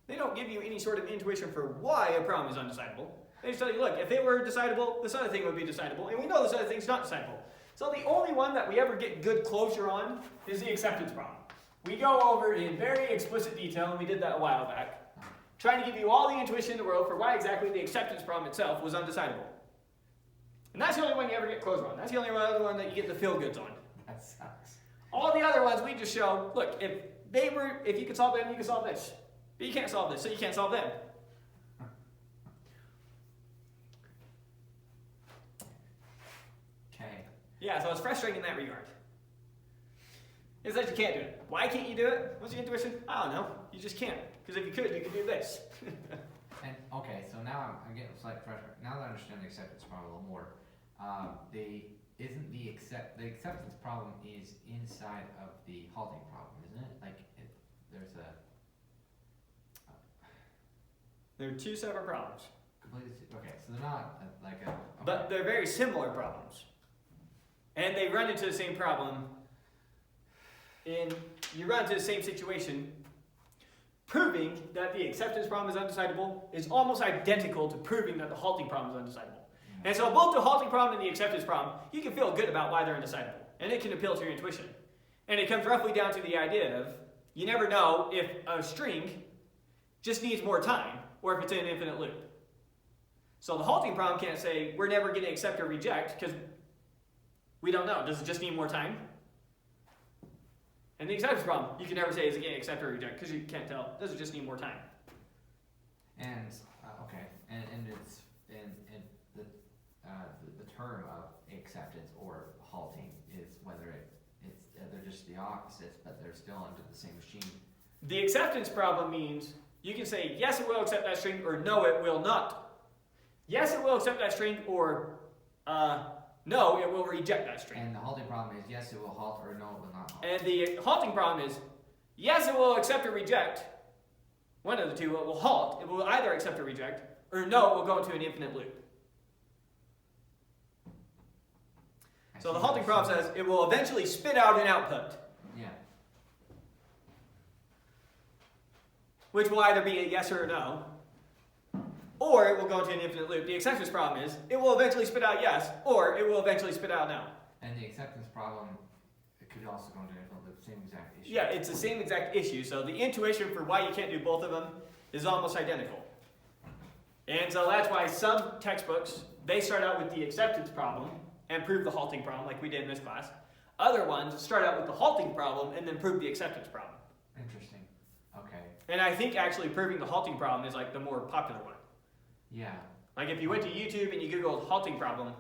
They don't give you any sort of intuition for why a problem is undecidable. They just tell you, look, if it were decidable, this other thing would be decidable, and we know this other thing's not decidable. So the only one that we ever get good closure on is the acceptance problem. We go over in very explicit detail, and we did that a while back, trying to give you all the intuition in the world for why exactly the acceptance problem itself was undecidable. And that's the only one you ever get closure on. That's the only other one that you get the feel goods on. That sucks. All the other ones we just show, look, if you can solve them, you can solve this. But you can't solve this, so you can't solve them. Okay. Yeah, so it's frustrating in that regard. It's that you can't do it. Why can't you do it? What's your intuition? I don't know. You just can't. Because if you could do this. And okay, so now I'm getting slightly frustrated. Now that I understand the acceptance problem a little more, the acceptance problem is inside of the halting problem, isn't it? Like there's a They're two separate problems. completely okay. So they're not okay. But they're very similar problems. And they run into the same problem. You run into the same situation. Proving that the acceptance problem is undecidable is almost identical to proving that the halting problem is undecidable. And so both the halting problem and the acceptance problem, you can feel good about why they're undecidable. And it can appeal to your intuition. And it comes roughly down to the idea of, you never know if a string just needs more time, or if it's in an infinite loop. So the halting problem can't say, we're never going to accept or reject, because we don't know. Does it just need more time? And the acceptance problem, you can never say, is it going to accept or reject, because you can't tell. Does it just need more time? And okay, and it's the term of acceptance or halting is whether they're just the opposites, but they're still under the same machine. The acceptance problem means you can say, yes, it will accept that string, or no, it will not. Yes, it will accept that string, or no, it will reject that string. And the halting problem is, yes, it will halt, or no, it will not halt. And the halting problem is, yes, it will accept or reject. One of the two, it will halt. It will either accept or reject, or no, it will go into an infinite loop. So the halting problem says it will eventually spit out an output. Yeah. Which will either be a yes or a no, or it will go into an infinite loop. The acceptance problem is it will eventually spit out yes, or it will eventually spit out no. And the acceptance problem, it could also go into an infinite loop, same exact issue. Yeah, it's the same exact issue. So the intuition for why you can't do both of them is almost identical. And so that's why some textbooks, they start out with the acceptance problem and prove the halting problem, like we did in this class. Other ones start out with the halting problem and then prove the acceptance problem. Interesting. Okay. And I think actually proving the halting problem is like the more popular one. Yeah. Like if you went to YouTube and you Googled halting problem,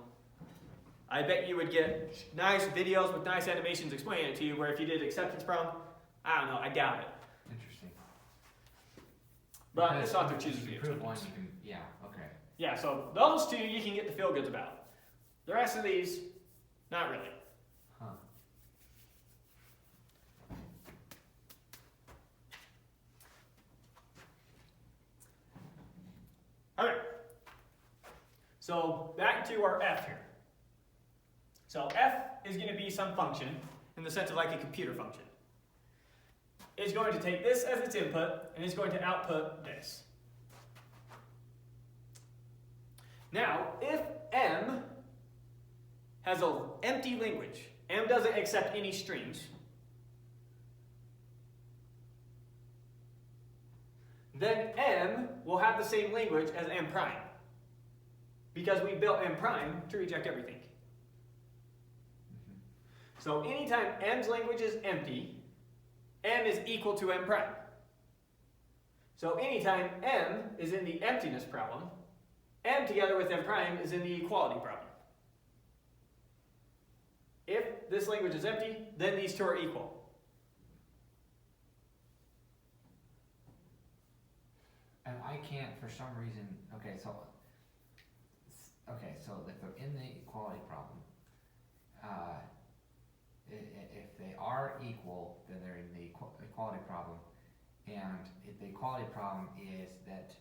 I bet you would get nice videos with nice animations explaining it to you, where if you did acceptance problem, I don't know, I doubt it. Interesting. But this author chooses the prove one, acceptance. you can, yeah, okay. Yeah, so those two you can get the feel goods about. The rest of these, not really. Huh. Okay. So back to our f here. So f is going to be some function in the sense of like a computer function. It's going to take this as its input, and it's going to output this. Now, if M has an empty language, M doesn't accept any strings, then M will have the same language as M prime, because we built M prime to reject everything. So anytime M's language is empty, M is equal to M prime. So anytime M is in the emptiness problem, M together with M prime is in the equality problem. If this language is empty, then these two are equal. And I can't, for some reason, okay, so if they're in the equality problem, if they are equal, then they're in the equality problem. And if the equality problem is that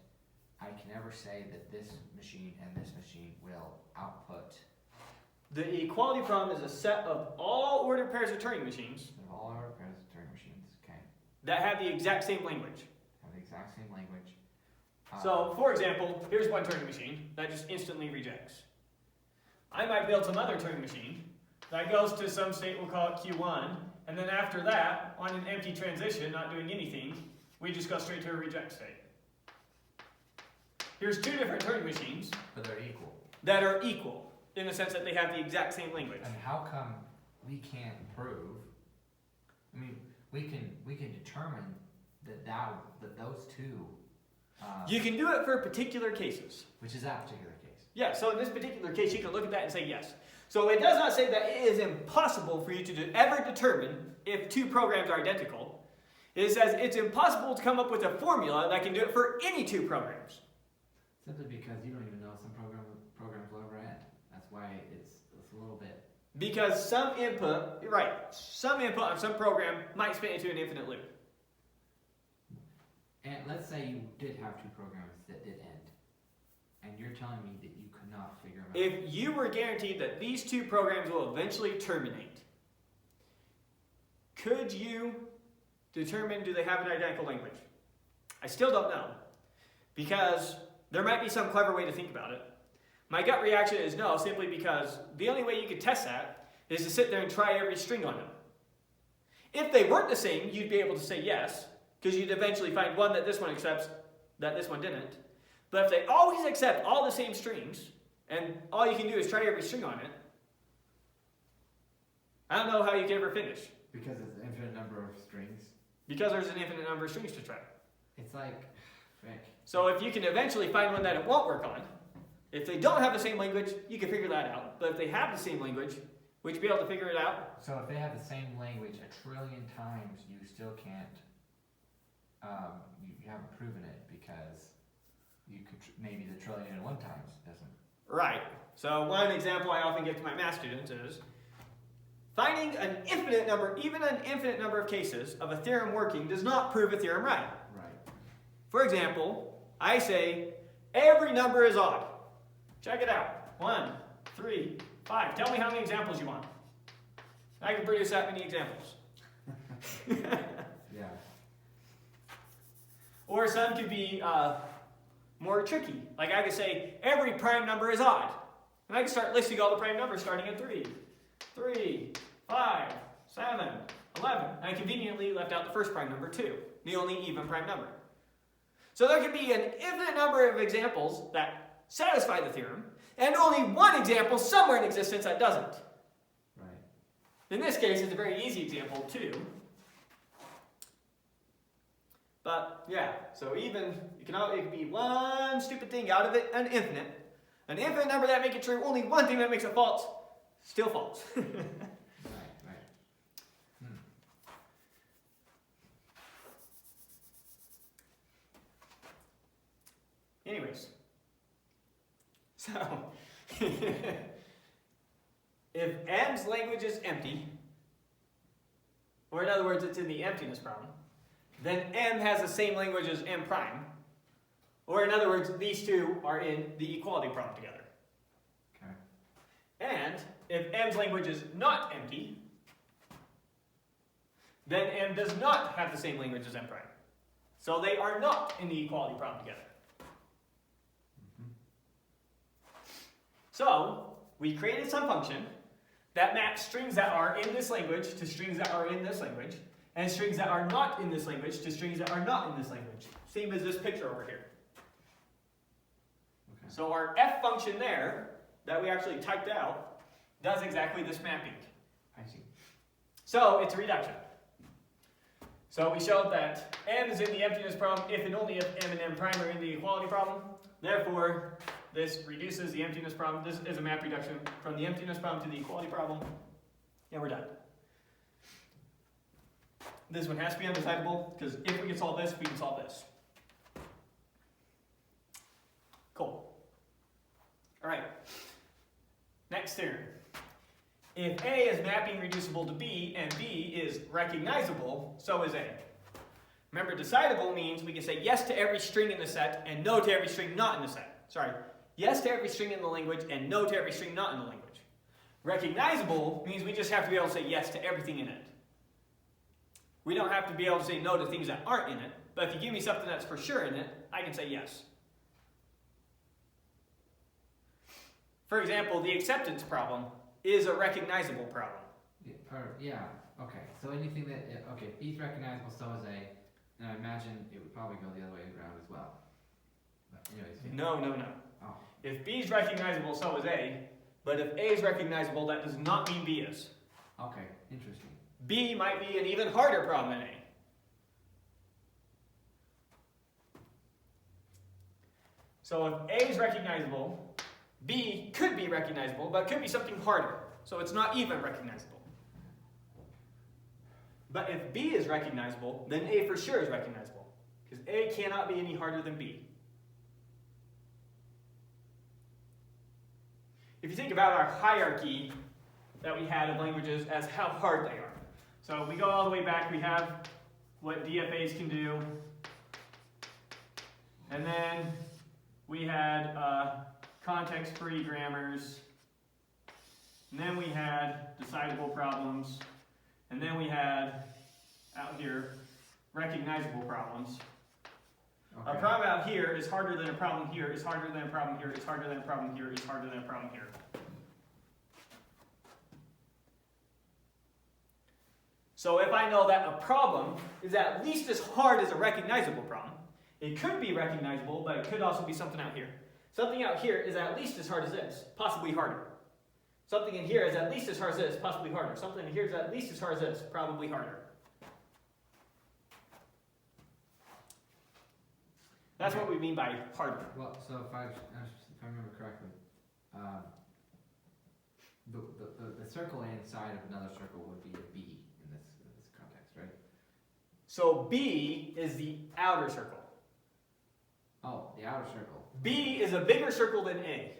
I can never say that this machine and this machine will output. The equality problem is a set of all ordered pairs of Turing machines They're all our pairs of Turing machines, okay? that have the exact same language. Have the exact same language. So, for example, here's one Turing machine that just instantly rejects. I might build some other Turing machine that goes to some state, we'll call it Q1, and then after that, on an empty transition, not doing anything, we just go straight to a reject state. here's two different Turing machines But they're equal. that are equal in the sense that they have the exact same language. And how come we can't prove? I mean, we can determine that those two. You can do it for particular cases. Which is that particular case? Yeah, so in this particular case, you can look at that and say yes. So it does not say that it is impossible for you to ever determine if two programs are identical. It says it's impossible to come up with a formula that can do it for any two programs. Simply because you don't even know some programs will ever end. That's why it's a little bit. Because some input on some program might spin into an infinite loop. And let's say you did have two programs that did end, and you're telling me that you could not figure them out. If you were guaranteed that these two programs will eventually terminate, could you determine do they have an identical language? I still don't know, because there might be some clever way to think about it. My gut reaction is no, simply because the only way you could test that is to sit there and try every string on them. If they weren't the same, you'd be able to say yes, because you'd eventually find one that this one accepts, that this one didn't. But if they always accept all the same strings, and all you can do is try every string on it, I don't know how you can ever finish. Because it's an infinite number of strings. Because there's an infinite number of strings to try. It's like, frick. So if you can eventually find one that it won't work on, if they don't have the same language, you can figure that out. But if they have the same language, would you be able to figure it out? So if they have the same language 1 trillion times, you still can't, you haven't proven it because you could, maybe the 1,000,001 times doesn't. Right. So one example I often give to my math students is finding an infinite number, even an infinite number of cases of a theorem working does not prove a theorem right. Right. For example, I say every number is odd. Check it out. 1, 3, 5. Tell me how many examples you want. I can produce that many examples. Yeah. Or some could be more tricky. Like I could say every prime number is odd. And I can start listing all the prime numbers starting at 3. 3, 5, 7, 11. And I conveniently left out the first prime number 2, the only even prime number. So there could be an infinite number of examples that satisfy the theorem, and only one example somewhere in existence that doesn't. Right. In this case, it's a very easy example too. But yeah, so even it can be one stupid thing out of it, an infinite number that makes it true, only one thing that makes it false, still false. Right. Anyways, so if M's language is empty, or in other words, it's in the emptiness problem, then M has the same language as M prime, or in other words, these two are in the equality problem together. Okay. And if M's language is not empty, then M does not have the same language as M prime. So they are not in the equality problem together. So we created some function that maps strings that are in this language to strings that are in this language, and strings that are not in this language to strings that are not in this language. Same as this picture over here. Okay. So our f function there, that we actually typed out, does exactly this mapping. I see. So it's a reduction. So we showed that M is in the emptiness problem if and only if M and M prime are in the equality problem. Therefore, this reduces the emptiness problem. This is a map reduction from the emptiness problem to the equality problem. And we're done. This one has to be undecidable, because if we can solve this, we can solve this. Cool. All right. Next theorem. If A is mapping reducible to B and B is recognizable, so is A. Remember, decidable means we can say yes to every string in the set and no to every string not in the set. Sorry. Yes to every string in the language and no to every string not in the language. Recognizable means we just have to be able to say yes to everything in it. We don't have to be able to say no to things that aren't in it, but if you give me something that's for sure in it, I can say yes. For example, the acceptance problem is a recognizable problem. Yeah, okay. So anything that, okay, if B's recognizable, so is A, and I imagine it would probably go the other way around as well. But anyways, No. Oh, If B is recognizable, so is A. But if A is recognizable, that does not mean B is. okay, interesting. B might be an even harder problem than A. So if A is recognizable, B could be recognizable, but could be something harder. So it's not even recognizable. But if B is recognizable, then A for sure is recognizable. Because A cannot be any harder than B. If you think about our hierarchy that we had of languages as how hard they are. So we go all the way back, we have what DFAs can do. And then we had context-free grammars. And then we had decidable problems. And then we had, out here, recognizable problems. Okay. A problem out here is harder than a problem here, is harder than a problem here, is harder than a problem here, is harder than a problem here. So if I know that a problem is at least as hard as a recognizable problem, it could be recognizable, but it could also be something out here. Something out here is at least as hard as this, possibly harder. Something in here is at least as hard as this, possibly harder. Something in here is at least as hard as this, probably harder. That's what we mean by harder. Well, so if I remember correctly, the circle inside of another circle would be a B in this context, right? So B is the outer circle. Oh, the outer circle. B is a bigger circle than A,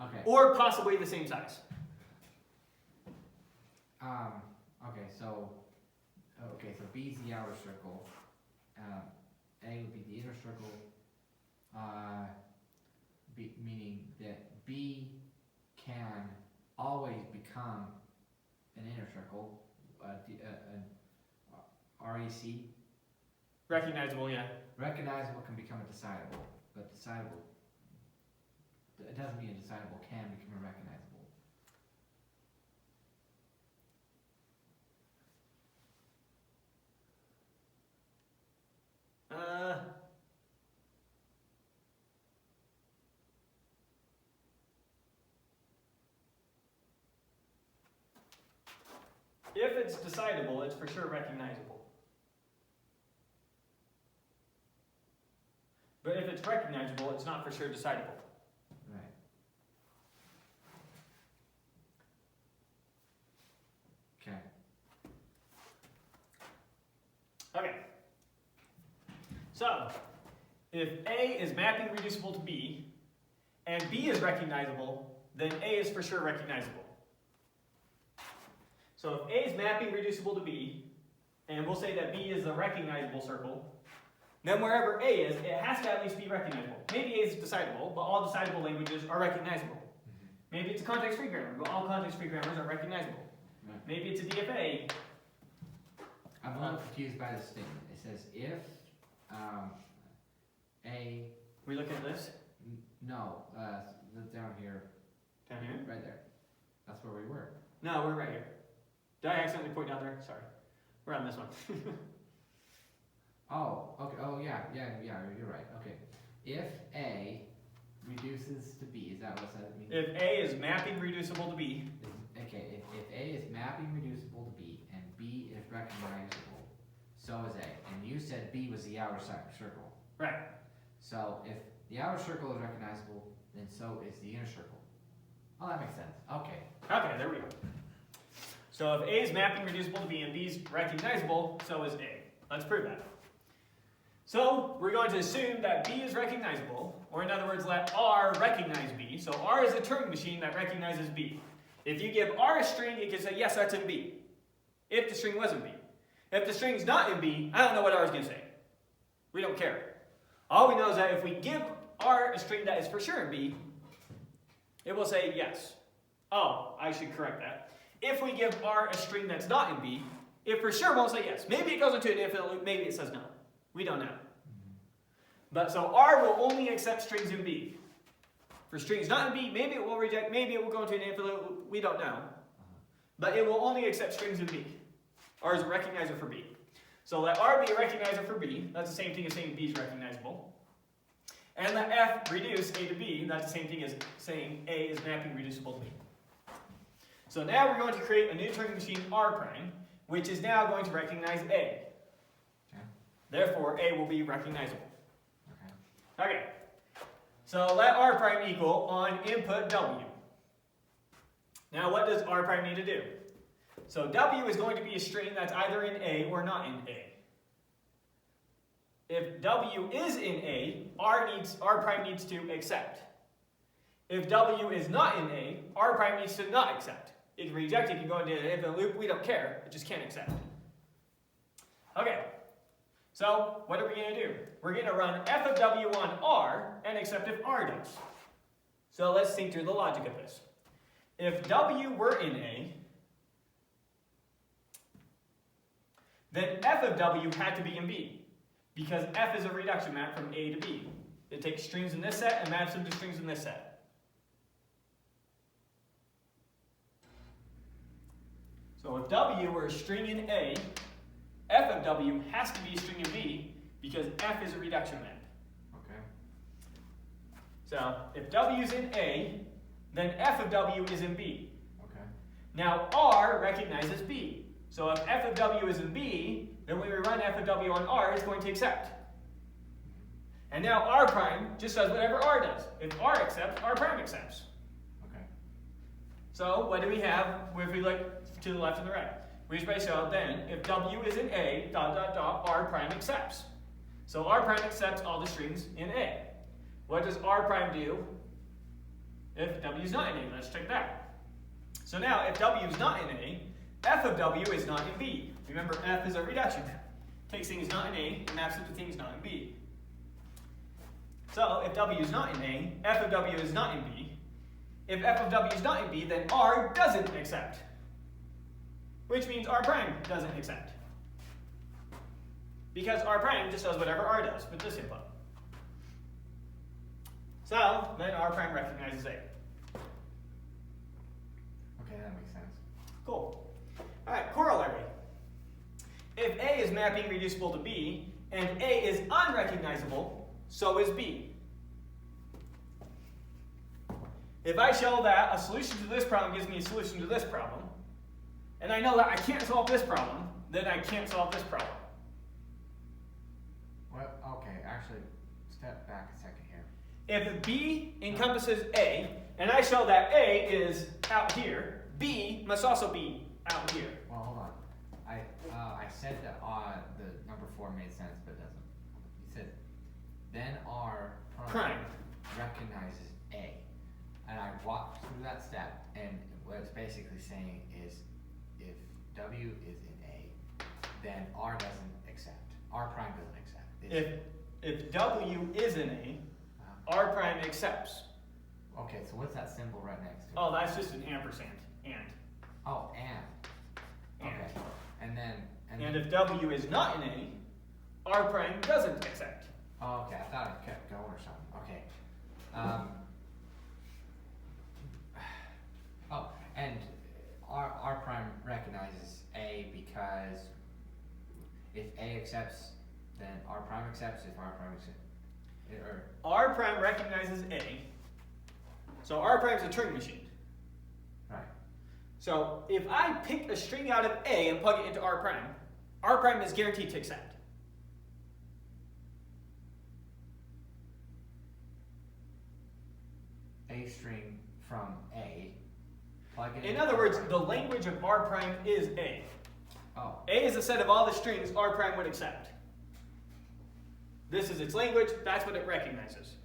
Okay. or possibly the same size. Okay, so B is the outer circle. A would be the inner circle. Meaning that B can always become an inner circle. REC. Recognizable, yeah. Recognizable can become a decidable, but decidable, it doesn't mean a decidable can become a recognizable. If it's decidable, it's for sure recognizable. But if it's recognizable, it's not for sure decidable. Right. Okay. Okay. So, if A is mapping reducible to B, and B is recognizable, then A is for sure recognizable. So if A is mapping reducible to B, and we'll say that B is the recognizable circle, then wherever A is, it has to at least be recognizable. Maybe A is decidable, but all decidable languages are recognizable. Maybe it's a context-free grammar, but all context-free grammars are recognizable. Right. Maybe it's a DFA. I'm a little confused by this statement. It says if A. We look at this No, down here, down here. right there. That's where we were. No, we're right here. Did I accidentally point down there? Sorry. We're on this one. Oh, okay. Oh, yeah. You're right. Okay. If A reduces to B, is that what that means? If A is mapping reducible to B, Okay. If A is mapping reducible to B and B is recognizable, so is A. And you said B was the outer circle. right. So if the outer circle is recognizable, then so is the inner circle. Oh, that makes sense. Okay. Okay, there we go. So if A is mapping reducible to B and B is recognizable, so is A. Let's prove that. So we're going to assume that B is recognizable, or in other words, let R recognize B. So R is a Turing machine that recognizes B. If you give R a string, it can say, yes, that's in B, if the string was in B. If the string's not in B, I don't know what R is going to say. We don't care. All we know is that if we give R a string that is for sure in B, it will say yes. Oh, I should correct that. If we give R a string that's not in B, it for sure won't say yes. Maybe it goes into an infinite loop, maybe it says no. We don't know. But so R will only accept strings in B. For strings not in B, maybe it will reject, maybe it will go into an infinite loop, we don't know. But it will only accept strings in B. R is a recognizer for B. So let R be a recognizer for B. That's the same thing as saying B is recognizable. and let F reduce A to B. That's the same thing as saying A is mapping reducible to B. So now we're going to create a new Turing machine R prime, which is now going to recognize A. Okay. Therefore, A will be recognizable. Okay. Okay. So let R prime equal on input W. Now what does R prime need to do? So W is going to be a string that's either in A or not in A. If W is in A, R prime needs to accept. If W is not in A, R prime needs to not accept. It can reject, it can go into an infinite loop, we don't care, it just can't accept. Okay, so what are we going to do? We're going to run f of W on R and accept if R does. So let's think through the logic of this. If W were in A, then f of W had to be in B, because f is a reduction map from A to B. It takes strings in this set and maps them to strings in this set. So if W were a string in A, f of W has to be a string in B, because f is a reduction map. Okay. So if W is in A, then f of W is in B. Okay. Now R recognizes B. So if f of W is in B, then when we run f of W on R, it's going to accept. And now R prime just does whatever R does. If R accepts, R prime accepts. Okay. So what do we have if we look to the left and the right? We just basically show then if W is in A, R prime accepts. So R prime accepts all the strings in A. What does R prime do if W is not in A? Let's check that. So now if W is not in A, f of W is not in B. Remember, f is a reduction map. Takes things not in A and maps it to things not in B. So if W is not in A, f of W is not in B. If f of W is not in B, then R doesn't accept. Which means R prime doesn't accept. Because R prime just does whatever R does with this input. So then R prime recognizes A. Okay, that makes sense. Cool. Alright, corollary. If A is mapping reducible to B, and A is unrecognizable, so is B. If I show that a solution to this problem gives me a solution to this problem, and I know that I can't solve this problem, then I can't solve this problem. Well, okay, actually, step back a second here. If B encompasses A, and I show that A is out here, B must also be out here. Well, hold on. I said that the number 4 made sense, but it doesn't. You said, then R prime recognizes A. And I walked through that step, and what it's basically saying is, if W is in A, then R doesn't accept. R prime doesn't accept. If W is in A, R prime accepts. Okay, so what's that symbol right next to it? Oh, that's just an ampersand. And. Oh, and. Okay. And then. And if W is not in A, R prime doesn't accept. Oh, okay. I thought it kept going or something. Okay. Oh, and R prime recognizes A because if A accepts, then R prime accepts. If R prime accepts, R prime recognizes A. So R prime is a Turing machine. Right. So if I pick a string out of A and plug it into R prime is guaranteed to accept. A string from A, plug it In other words, the language of R prime is A. Oh. A is a set of all the strings R prime would accept. This is its language, that's what it recognizes.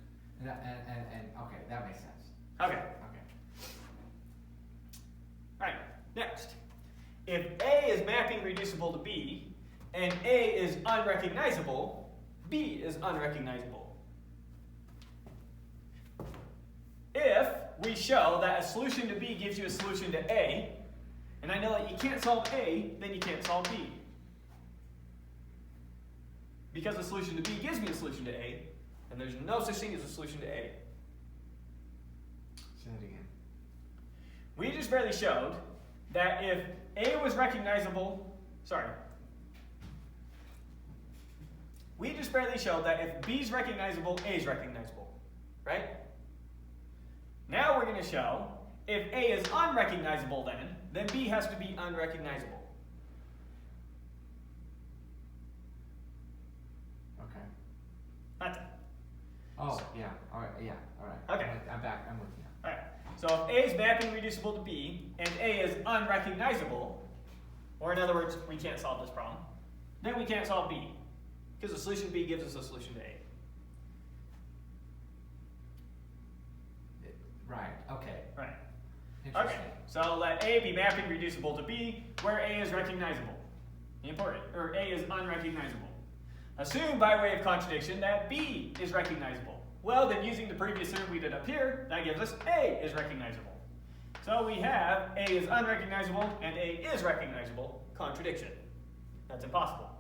And okay, that makes sense. Okay. Okay. Alright, next. If A is mapping reducible to B, and A is unrecognizable, B is unrecognizable. If we show that a solution to B gives you a solution to A, and I know that you can't solve A, then you can't solve B. Because a solution to B gives me a solution to A, and there's no such thing as a solution to A. Say that again. We just barely showed that if A was recognizable, we just barely showed that if B is recognizable, A is recognizable, right? Now we're going to show if A is unrecognizable then B has to be unrecognizable. Okay. That's it. Oh, yeah. All right. Yeah. All right. Okay. I'm back. I'm with you. All right. So if A is mapping reducible to B and A is unrecognizable, or in other words, we can't solve this problem, then we can't solve B, because the solution to B gives us a solution to A. Right. Okay. Right. Interesting. Okay. So let A be mapping reducible to B, where A is recognizable. Important. Or A is unrecognizable. Assume by way of contradiction that B is recognizable. Well, then using the previous theorem we did up here, that gives us A is recognizable. So we have A is unrecognizable and A is recognizable. Contradiction. That's impossible.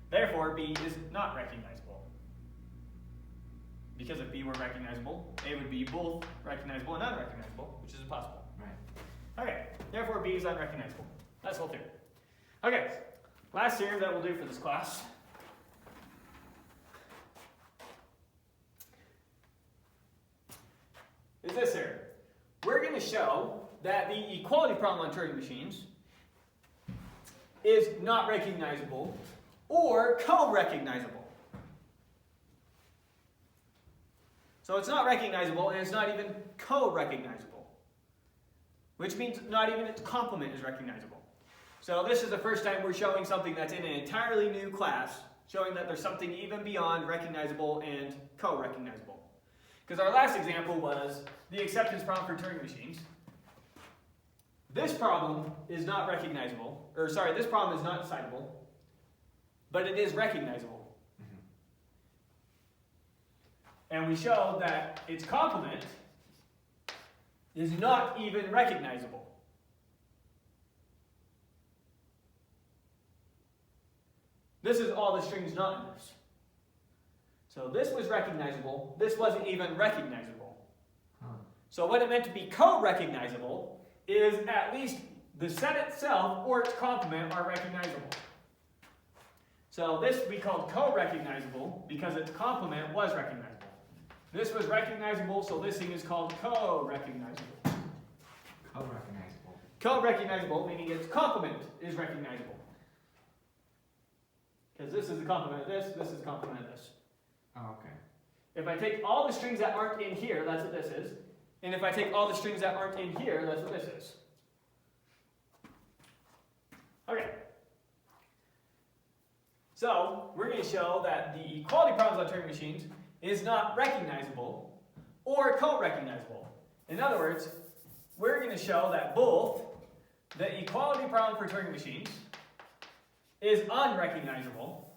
Therefore, B is not recognizable. Because if B were recognizable, A would be both recognizable and unrecognizable, which is impossible. Right. Okay, therefore B is unrecognizable. That's the whole theorem. Okay, last theorem that we'll do for this class. Is this theorem. We're going to show that the equality problem on Turing machines is not recognizable or co-recognizable. So it's not recognizable and it's not even co-recognizable, which means not even its complement is recognizable. So this is the first time we're showing something that's in an entirely new class, showing that there's something even beyond recognizable and co-recognizable. Because our last example was the acceptance problem for Turing machines. This problem is not recognizable, or sorry, this problem is not decidable, but it is recognizable. And we showed that its complement is not even recognizable. This is all the strings not in this. So this was recognizable, this wasn't even recognizable. So what it meant to be co-recognizable is at least the set itself or its complement are recognizable. So this we called co-recognizable because its complement was recognizable. This was recognizable, so this thing is called co-recognizable. Co-recognizable. Co-recognizable, meaning its complement is recognizable. Because this is the complement of this, this is the complement of this. Oh, okay. If I take all the strings that aren't in here, that's what this is. And if I take all the strings that aren't in here, that's what this is. Okay. So, we're going to show that the equality problems on Turing machines is not recognizable or co-recognizable. In other words, we're going to show that both the equality problem for Turing machines is unrecognizable,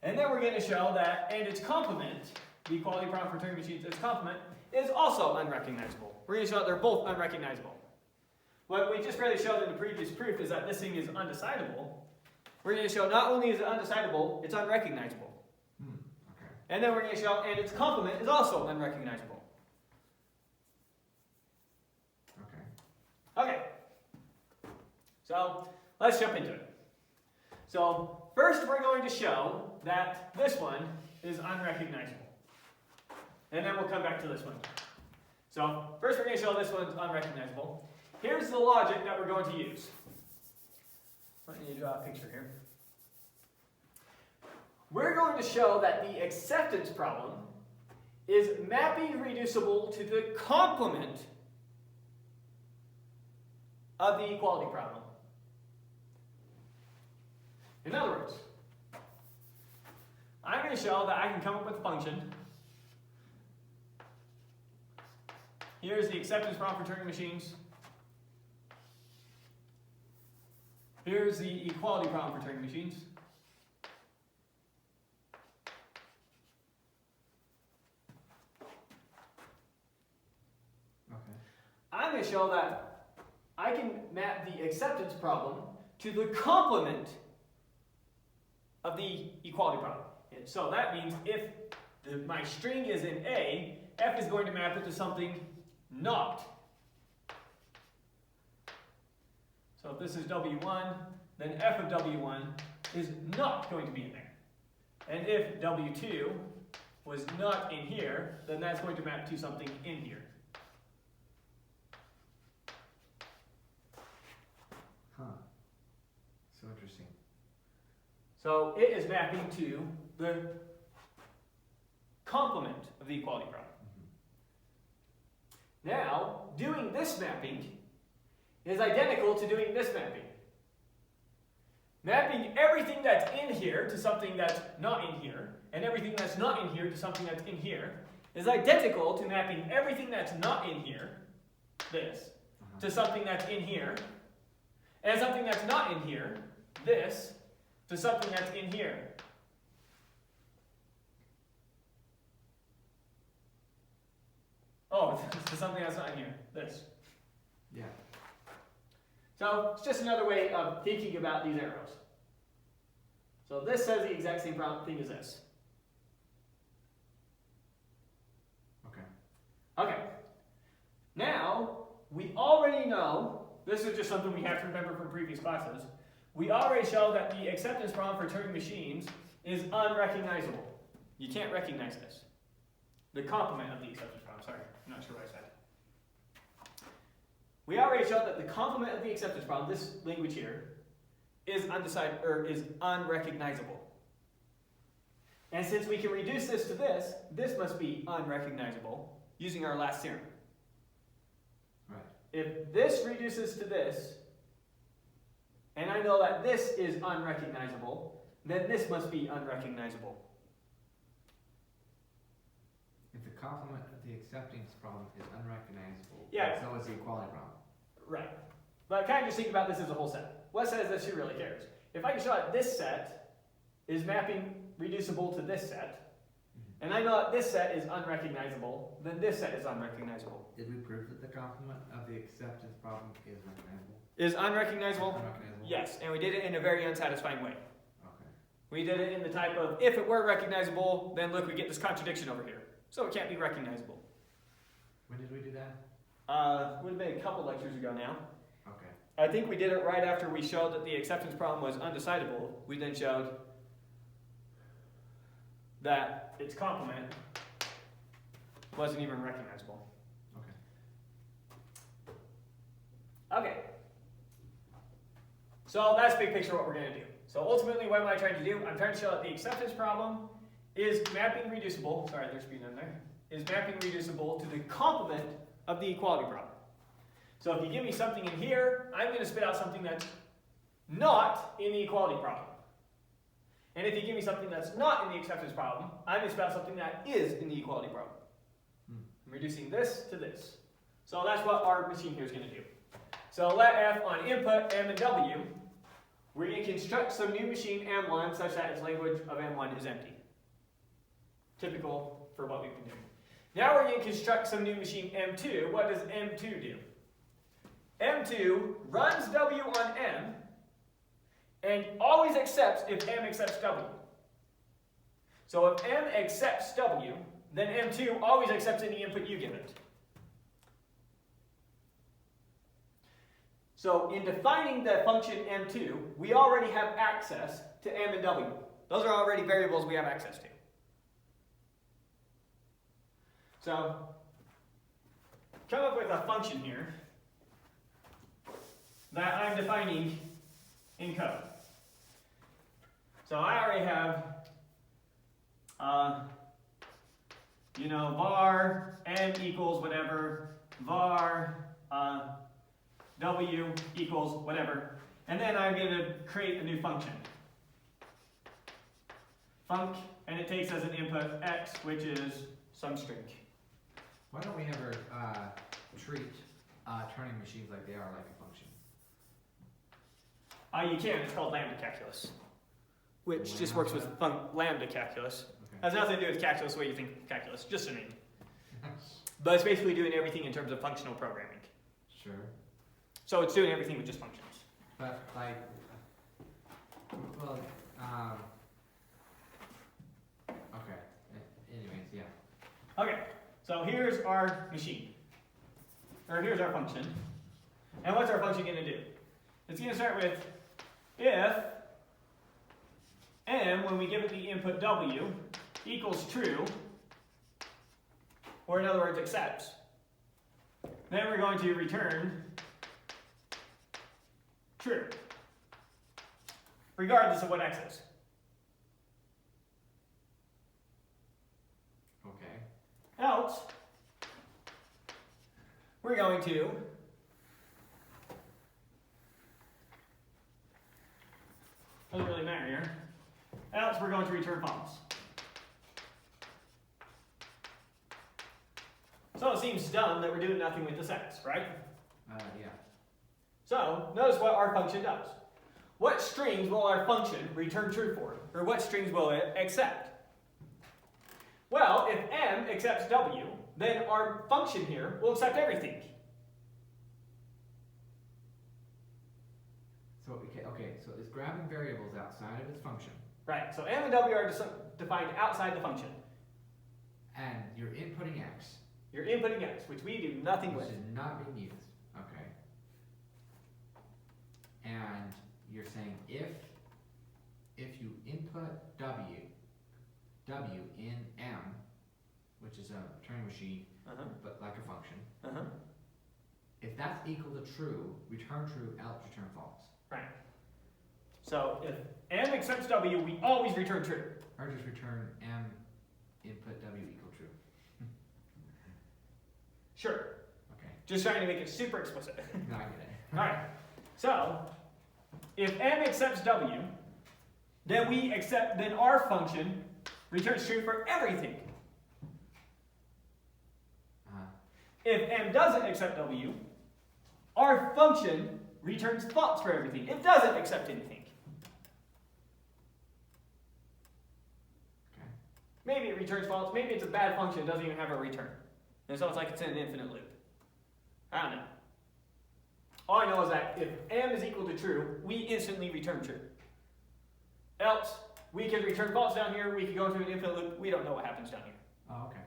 and then we're going to show that, and its complement, the equality problem for Turing machines, its complement, is also unrecognizable. We're going to show that they're both unrecognizable. What we just barely showed in the previous proof is that this thing is undecidable. We're going to show not only is it undecidable, it's unrecognizable. Okay. And then we're going to show, and its complement is also unrecognizable. Okay. Okay. So, let's jump into it. So, first we're going to show that this one is unrecognizable. And then we'll come back to this one. So, first we're going to show this one's unrecognizable. Here's the logic that we're going to use. I need to draw a picture here. We're going to show that the acceptance problem is mapping reducible to the complement of the equality problem. In other words, I'm going to show that I can come up with a function. Here's the acceptance problem for Turing machines. Here's the equality problem for Turing machines. Okay. I'm going to show that I can map the acceptance problem to the complement of the equality problem. And so that means if my string is in A, F is going to map it to something not. So if this is W1, then F of W1 is not going to be in there. And if W2 was not in here, then that's going to map to something in here. Huh. So interesting. So it is mapping to the complement of the equality problem. Now, doing this mapping is identical to doing this mapping. Mapping everything that's in here to something that's not in here, and everything that's not in here to something that's in here, is identical to mapping everything that's not in here, this, to something that's in here, and something that's not in here, this, to something that's in here. Oh, to something that's not in here, this. Yeah. So it's just another way of thinking about these arrows. So this says the exact same thing as this. Okay. Okay. Now, we already know, this is just something we have to remember from previous classes, we already showed that the acceptance problem for Turing machines is unrecognizable. You can't recognize this. The complement of the acceptance problem, sorry, I'm not sure what I said. We already showed that the complement of the acceptance problem, this language here, is unrecognizable. And since we can reduce this to this must be unrecognizable using our last theorem. Right. If this reduces to this, and I know that this is unrecognizable, then this must be unrecognizable. If the complement of the acceptance problem is unrecognizable, Yeah. so is the equality problem. Right. But kind of just think about this as a whole set. What set is this? Who really cares? If I can show that this set is mapping reducible to this set, and I know that this set is unrecognizable, then this set is unrecognizable. Did we prove that the complement of the acceptance problem is recognizable? Is unrecognizable? Unrecognizable? Yes, and we did it in a very unsatisfying way. Okay. We did it in the type of, if it were recognizable, then look, we get this contradiction over here. So it can't be recognizable. When did we do that? Would have been a couple lectures ago now. Okay. I think we did it right after we showed that the acceptance problem was undecidable. We then showed that its complement wasn't even recognizable. Okay. Okay. So that's big picture what we're going to do. So ultimately, what am I trying to do? I'm trying to show that the acceptance problem is mapping reducible, sorry, there's speed on there, is mapping reducible to the complement of the equality problem. So if you give me something in here, I'm going to spit out something that's not in the equality problem. And if you give me something that's not in the acceptance problem, I'm going to spit out something that is in the equality problem. I'm reducing this to this. So that's what our machine here is going to do. So let F on input M and W, we're going to construct some new machine M1 such that its language of M1 is empty. Typical for what we've been doing. Now we're going to construct some new machine M2. What does M2 do? M2 runs W on M and always accepts if M accepts W. So if M accepts W, then M2 always accepts any input you give it. So in defining the function M2, we already have access to M and W. Those are already variables we have access to. So come up with a function here that I'm defining in code. So I already have, var m equals whatever, var w equals whatever, and then I'm going to create a new function. Func, and it takes as an input x, which is some string. Why don't we ever treat turning machines like they are like a function? You can, it's called lambda calculus, which just works with lambda calculus. Okay. Has nothing to do with calculus the way you think of calculus, just a name. But it's basically doing everything in terms of functional programming. Sure. So it's doing everything with just functions. But like, well, okay. Anyways, yeah. Okay, so here's our machine. Or here's our function. And what's our function going to do? It's going to start with if m, when we give it the input w, equals true, or in other words, accepts, then we're going to return true, regardless of what x is. Okay. Else, we're going to doesn't really matter here. Else we're going to return false. So it seems dumb that we're doing nothing with this x, right? Yeah. So notice what our function does. What strings will our function return true for? Or what strings will it accept? Well, if m accepts w, then our function here will accept everything. So, okay, so it's grabbing variables outside of its function. Right, so m and w are defined outside the function. And you're inputting x. You're inputting x, which we do nothing with. Which is not being used. Okay. And you're saying if you input w in m, which is a Turing machine, but like a function, if that's equal to true, return true, else return false. Right. So if m accepts w, we always return true. Or just return m input w equal true. Sure. Okay. Just trying to make it super explicit. No, I get it. Alright. So if m accepts w, then our function returns true for everything. If m doesn't accept w, our function returns false for everything. It doesn't accept anything. Okay. Maybe it returns false, maybe it's a bad function, it doesn't even have a return. And so it's like it's in an infinite loop. I don't know. All I know is that if m is equal to true, we instantly return true. Else, we could return false down here, we could go into an infinite loop, we don't know what happens down here. Oh, okay.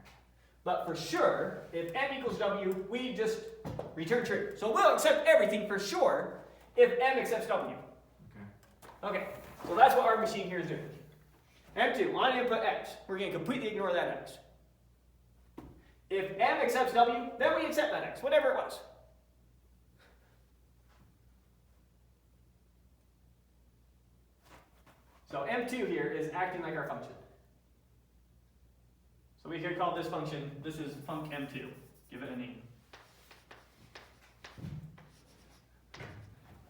But for sure, if m equals w, we just return true. So we'll accept everything for sure if m accepts w. Okay. Okay, so that's what our machine here is doing. M2, on input x, we're going to completely ignore that x. If m accepts w, then we accept that x, whatever it was. So m2 here is acting like our function. So we could call this function, this is func m2. Give it a name.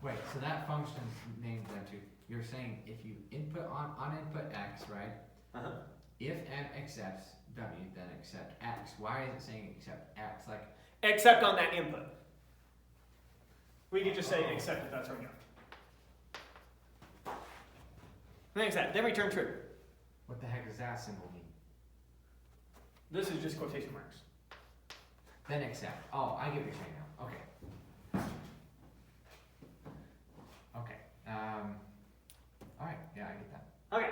Wait, so that function's named m2. You're saying if you input on input x, right? If m accepts w, then accept x. Why is it saying accept x? Like Except on that input. We could just say except if that's where we go. Then accept, then return true. what the heck does that symbol mean? This is just quotation marks. Then accept. Oh, I get what you're saying now. Okay. Okay. All right. Yeah, I get that. Okay.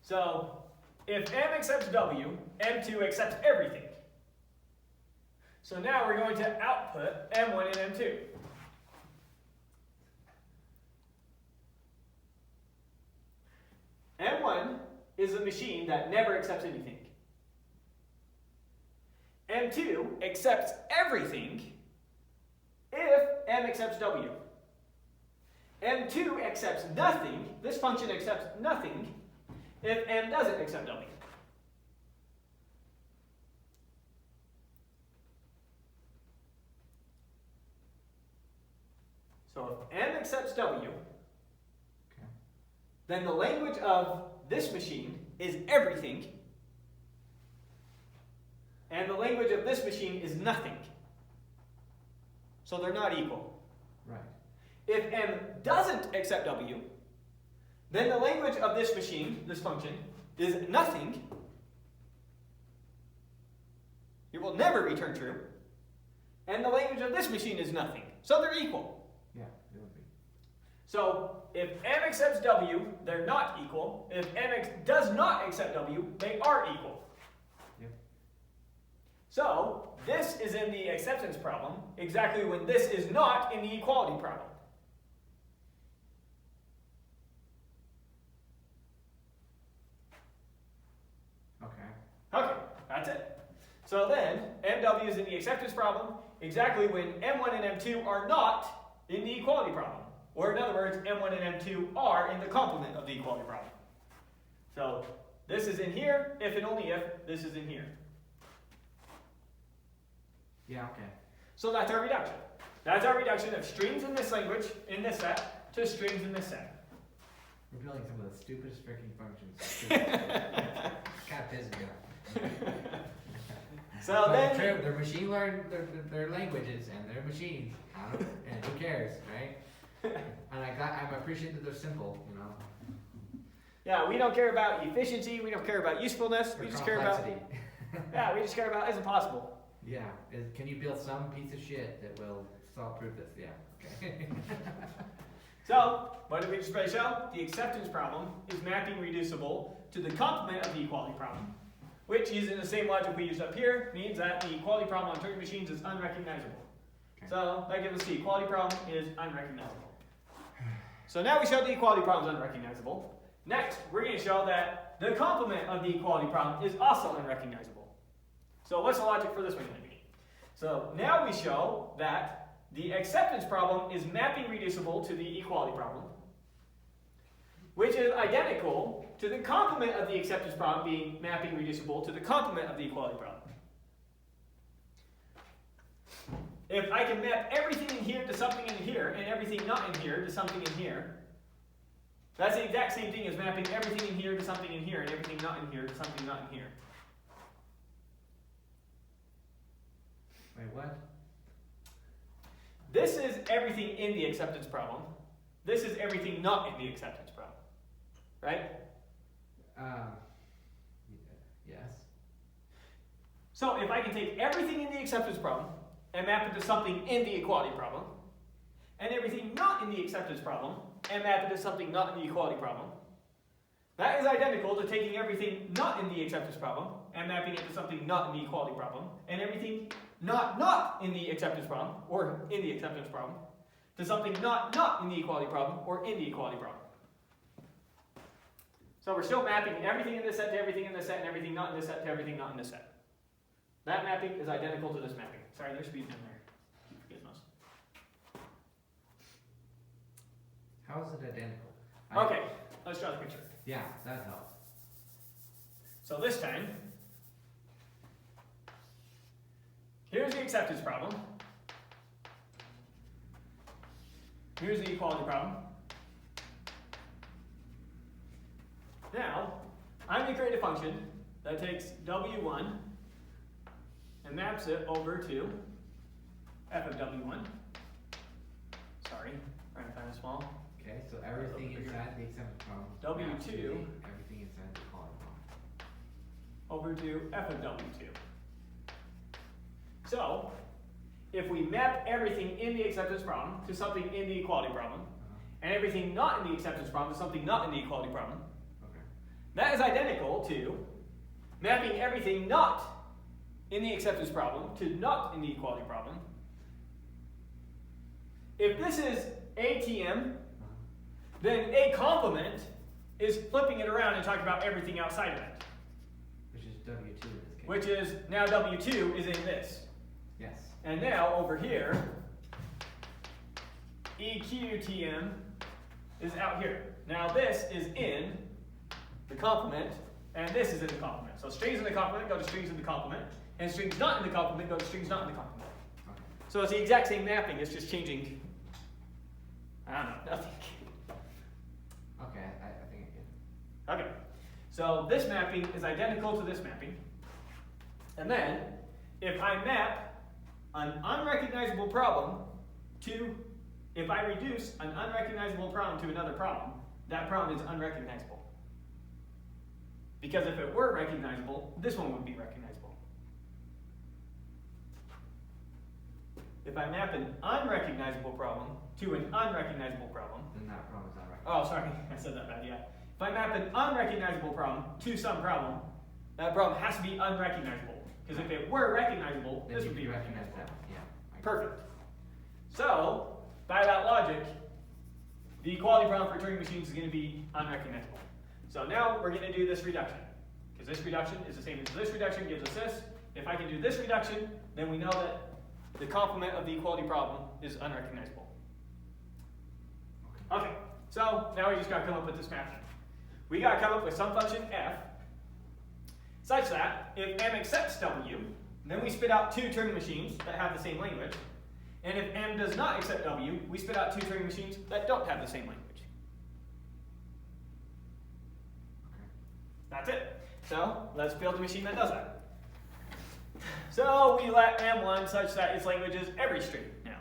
So if m accepts w, m2 accepts everything. So now we're going to output m1 and m2. M1 is a machine that never accepts anything. M2 accepts everything if m accepts w. M2 accepts nothing, this function accepts nothing, if m doesn't accept w. So if m accepts w, then the language of this machine is everything, and the language of this machine is nothing. So they're not equal. Right. If m doesn't accept w, then the language of this machine, this function, is nothing. It will never return true. And the language of this machine is nothing. So they're equal. Yeah, it would be. So if m accepts w, they're not equal. If m does not accept w, they are equal. Yep. So this is in the acceptance problem, exactly when this is not in the equality problem. So then, MW is in the acceptance problem exactly when M1 and M2 are not in the equality problem. Or in other words, M1 and M2 are in the complement of the equality problem. So this is in here, if and only if this is in here. Yeah, okay. So that's our reduction. That's our reduction of strings in this language, in this set, to strings in this set. We're building some of the stupidest freaking functions. Kind of pisses me off. So then they're machine learned their languages and they're machines. And who cares, right? And I appreciate that they're simple, you know. Yeah, we don't care about efficiency, we don't care about usefulness, we just care about we just care about is it possible. Yeah. Can you build some piece of shit that will prove this? Yeah. Okay. So, what did we just show? The acceptance problem is mapping reducible to the complement of the equality problem, which, using the same logic we used up here, means that the equality problem on Turing machines is unrecognizable. Okay. So, that gives us the equality problem is unrecognizable. So now we showed the equality problem is unrecognizable. Next, we're going to show that the complement of the equality problem is also unrecognizable. So what's the logic for this one going to be? So now we show that the acceptance problem is mapping reducible to the equality problem, which is identical to the complement of the acceptance problem being mapping reducible to the complement of the equality problem. If I can map everything in here to something in here, and everything not in here to something in here, that's the exact same thing as mapping everything in here to something in here, and everything not in here to something not in here. Wait, what? This is everything in the acceptance problem. This is everything not in the acceptance problem. Right? Yes. So if I can take everything in the acceptance problem and map it to something in the equality problem, and everything not in the acceptance problem and map it to something not in the equality problem, that is identical to taking everything not in the acceptance problem and mapping it to something not in the equality problem, and everything not in the acceptance problem, or in the acceptance problem, to something not in the equality problem, or in the equality problem. So we're still mapping everything in this set to everything in this set, and everything not in this set to everything not in this set. That mapping is identical to this mapping. Sorry, there should be a pen there. Keep forgetting those. How is it identical? Okay, let's draw the picture. Yeah, that helps. So this time, here's the acceptance problem. Here's the equality problem. Now, I'm going to create a function that takes W1 and maps it over to f of W1. Sorry, trying to find a small. Okay, so everything inside the acceptance problem. W2. Everything inside the equality problem. Over to f of W2. So, if we map everything in the acceptance problem to something in the equality problem, and everything not in the acceptance problem to something not in the equality problem, that is identical to mapping everything not in the acceptance problem to not in the equality problem. If this is ATM, then a complement is flipping it around and talking about everything outside of it. Which is W2 in this case. Which is, now W2 is in this. Yes. And now over here, EQTM is out here. Now this is in the complement, and this is in the complement. So strings in the complement go to strings in the complement, and strings not in the complement go to strings not in the complement. Okay. So it's the exact same mapping, it's just changing, I don't know, nothing. Okay, I think I get it. Okay, so this mapping is identical to this mapping. And then, if I map an unrecognizable problem to, if I reduce an unrecognizable problem to another problem, that problem is unrecognizable. Because if it were recognizable, this one would be recognizable. If I map an unrecognizable problem to an unrecognizable problem, Then that problem is not recognizable. oh, sorry, I said that bad, yeah. If I map an unrecognizable problem to some problem, that problem has to be unrecognizable. Because if it were recognizable, Then this you would be can recognize recognizable. that. Yeah. Perfect. So, by that logic, the equality problem for Turing machines is going to be unrecognizable. So now we're going to do this reduction. Because this reduction is the same as this reduction gives us this, if I can do this reduction, then we know that the complement of the equality problem is unrecognizable. Okay, so now we just got to come up with this mapping. We got to come up with some function f such that if m accepts w, then we spit out two Turing machines that have the same language. And if m does not accept w, we spit out two Turing machines that don't have the same language. That's it. So let's build a machine that does that. So we let m1 such that its language is every string now.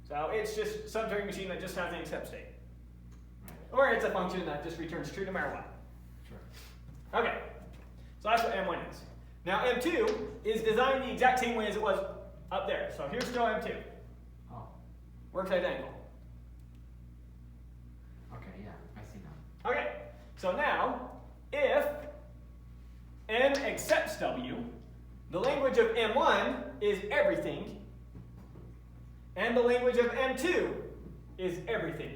So it's just some Turing machine that just has an accept state. Or it's a function that just returns true no matter what. Sure. Okay, so that's what m1 is. Now m2 is designed the exact same way as it was up there. So here's still m2. Oh. Works identical. Okay, yeah, I see now. Okay, so now if m accepts w, the language of m1 is everything, and the language of m2 is everything.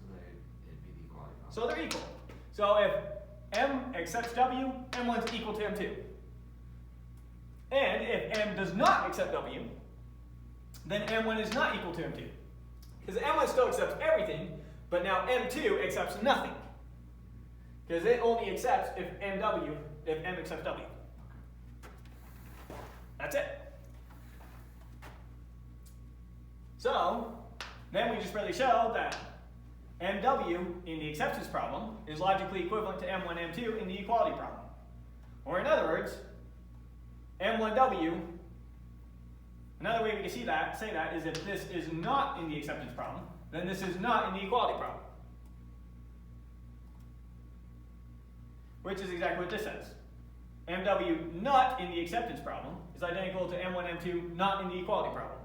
So it'd be the equality problem. So they're equal. So if m accepts w, m1 is equal to m2. And if m does not accept w, then m1 is not equal to m2. Because m1 still accepts everything, but now m2 accepts nothing. Because it only accepts if m accepts w. That's it. So then we just really showed that mw in the acceptance problem is logically equivalent to m1, m2 in the equality problem. Or in other words, m1w, another way we can say that is if this is not in the acceptance problem, then this is not in the equality problem. Which is exactly what this says. mw not in the acceptance problem is identical to m1, m2 not in the equality problem.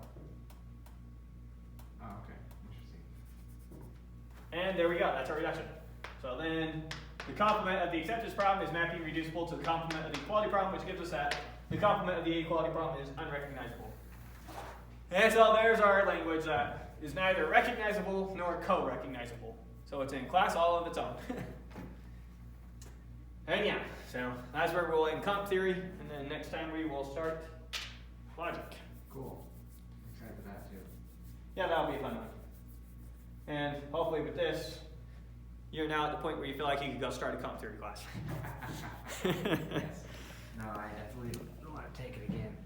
Oh, okay. Interesting. And there we go, that's our reduction. So then the complement of the acceptance problem is mapping reducible to the complement of the equality problem, which gives us that the complement of the equality problem is unrecognizable. And so there's our language that is neither recognizable nor co-recognizable. So it's in class all of its own. And yeah, so that's where we'll end comp theory, and then next time we will start logic. Cool. I'm excited for that too. Yeah, that'll be a fun one. And hopefully with this, you're now at the point where you feel like you can go start a comp theory class. Yes. No, I definitely want to take it again.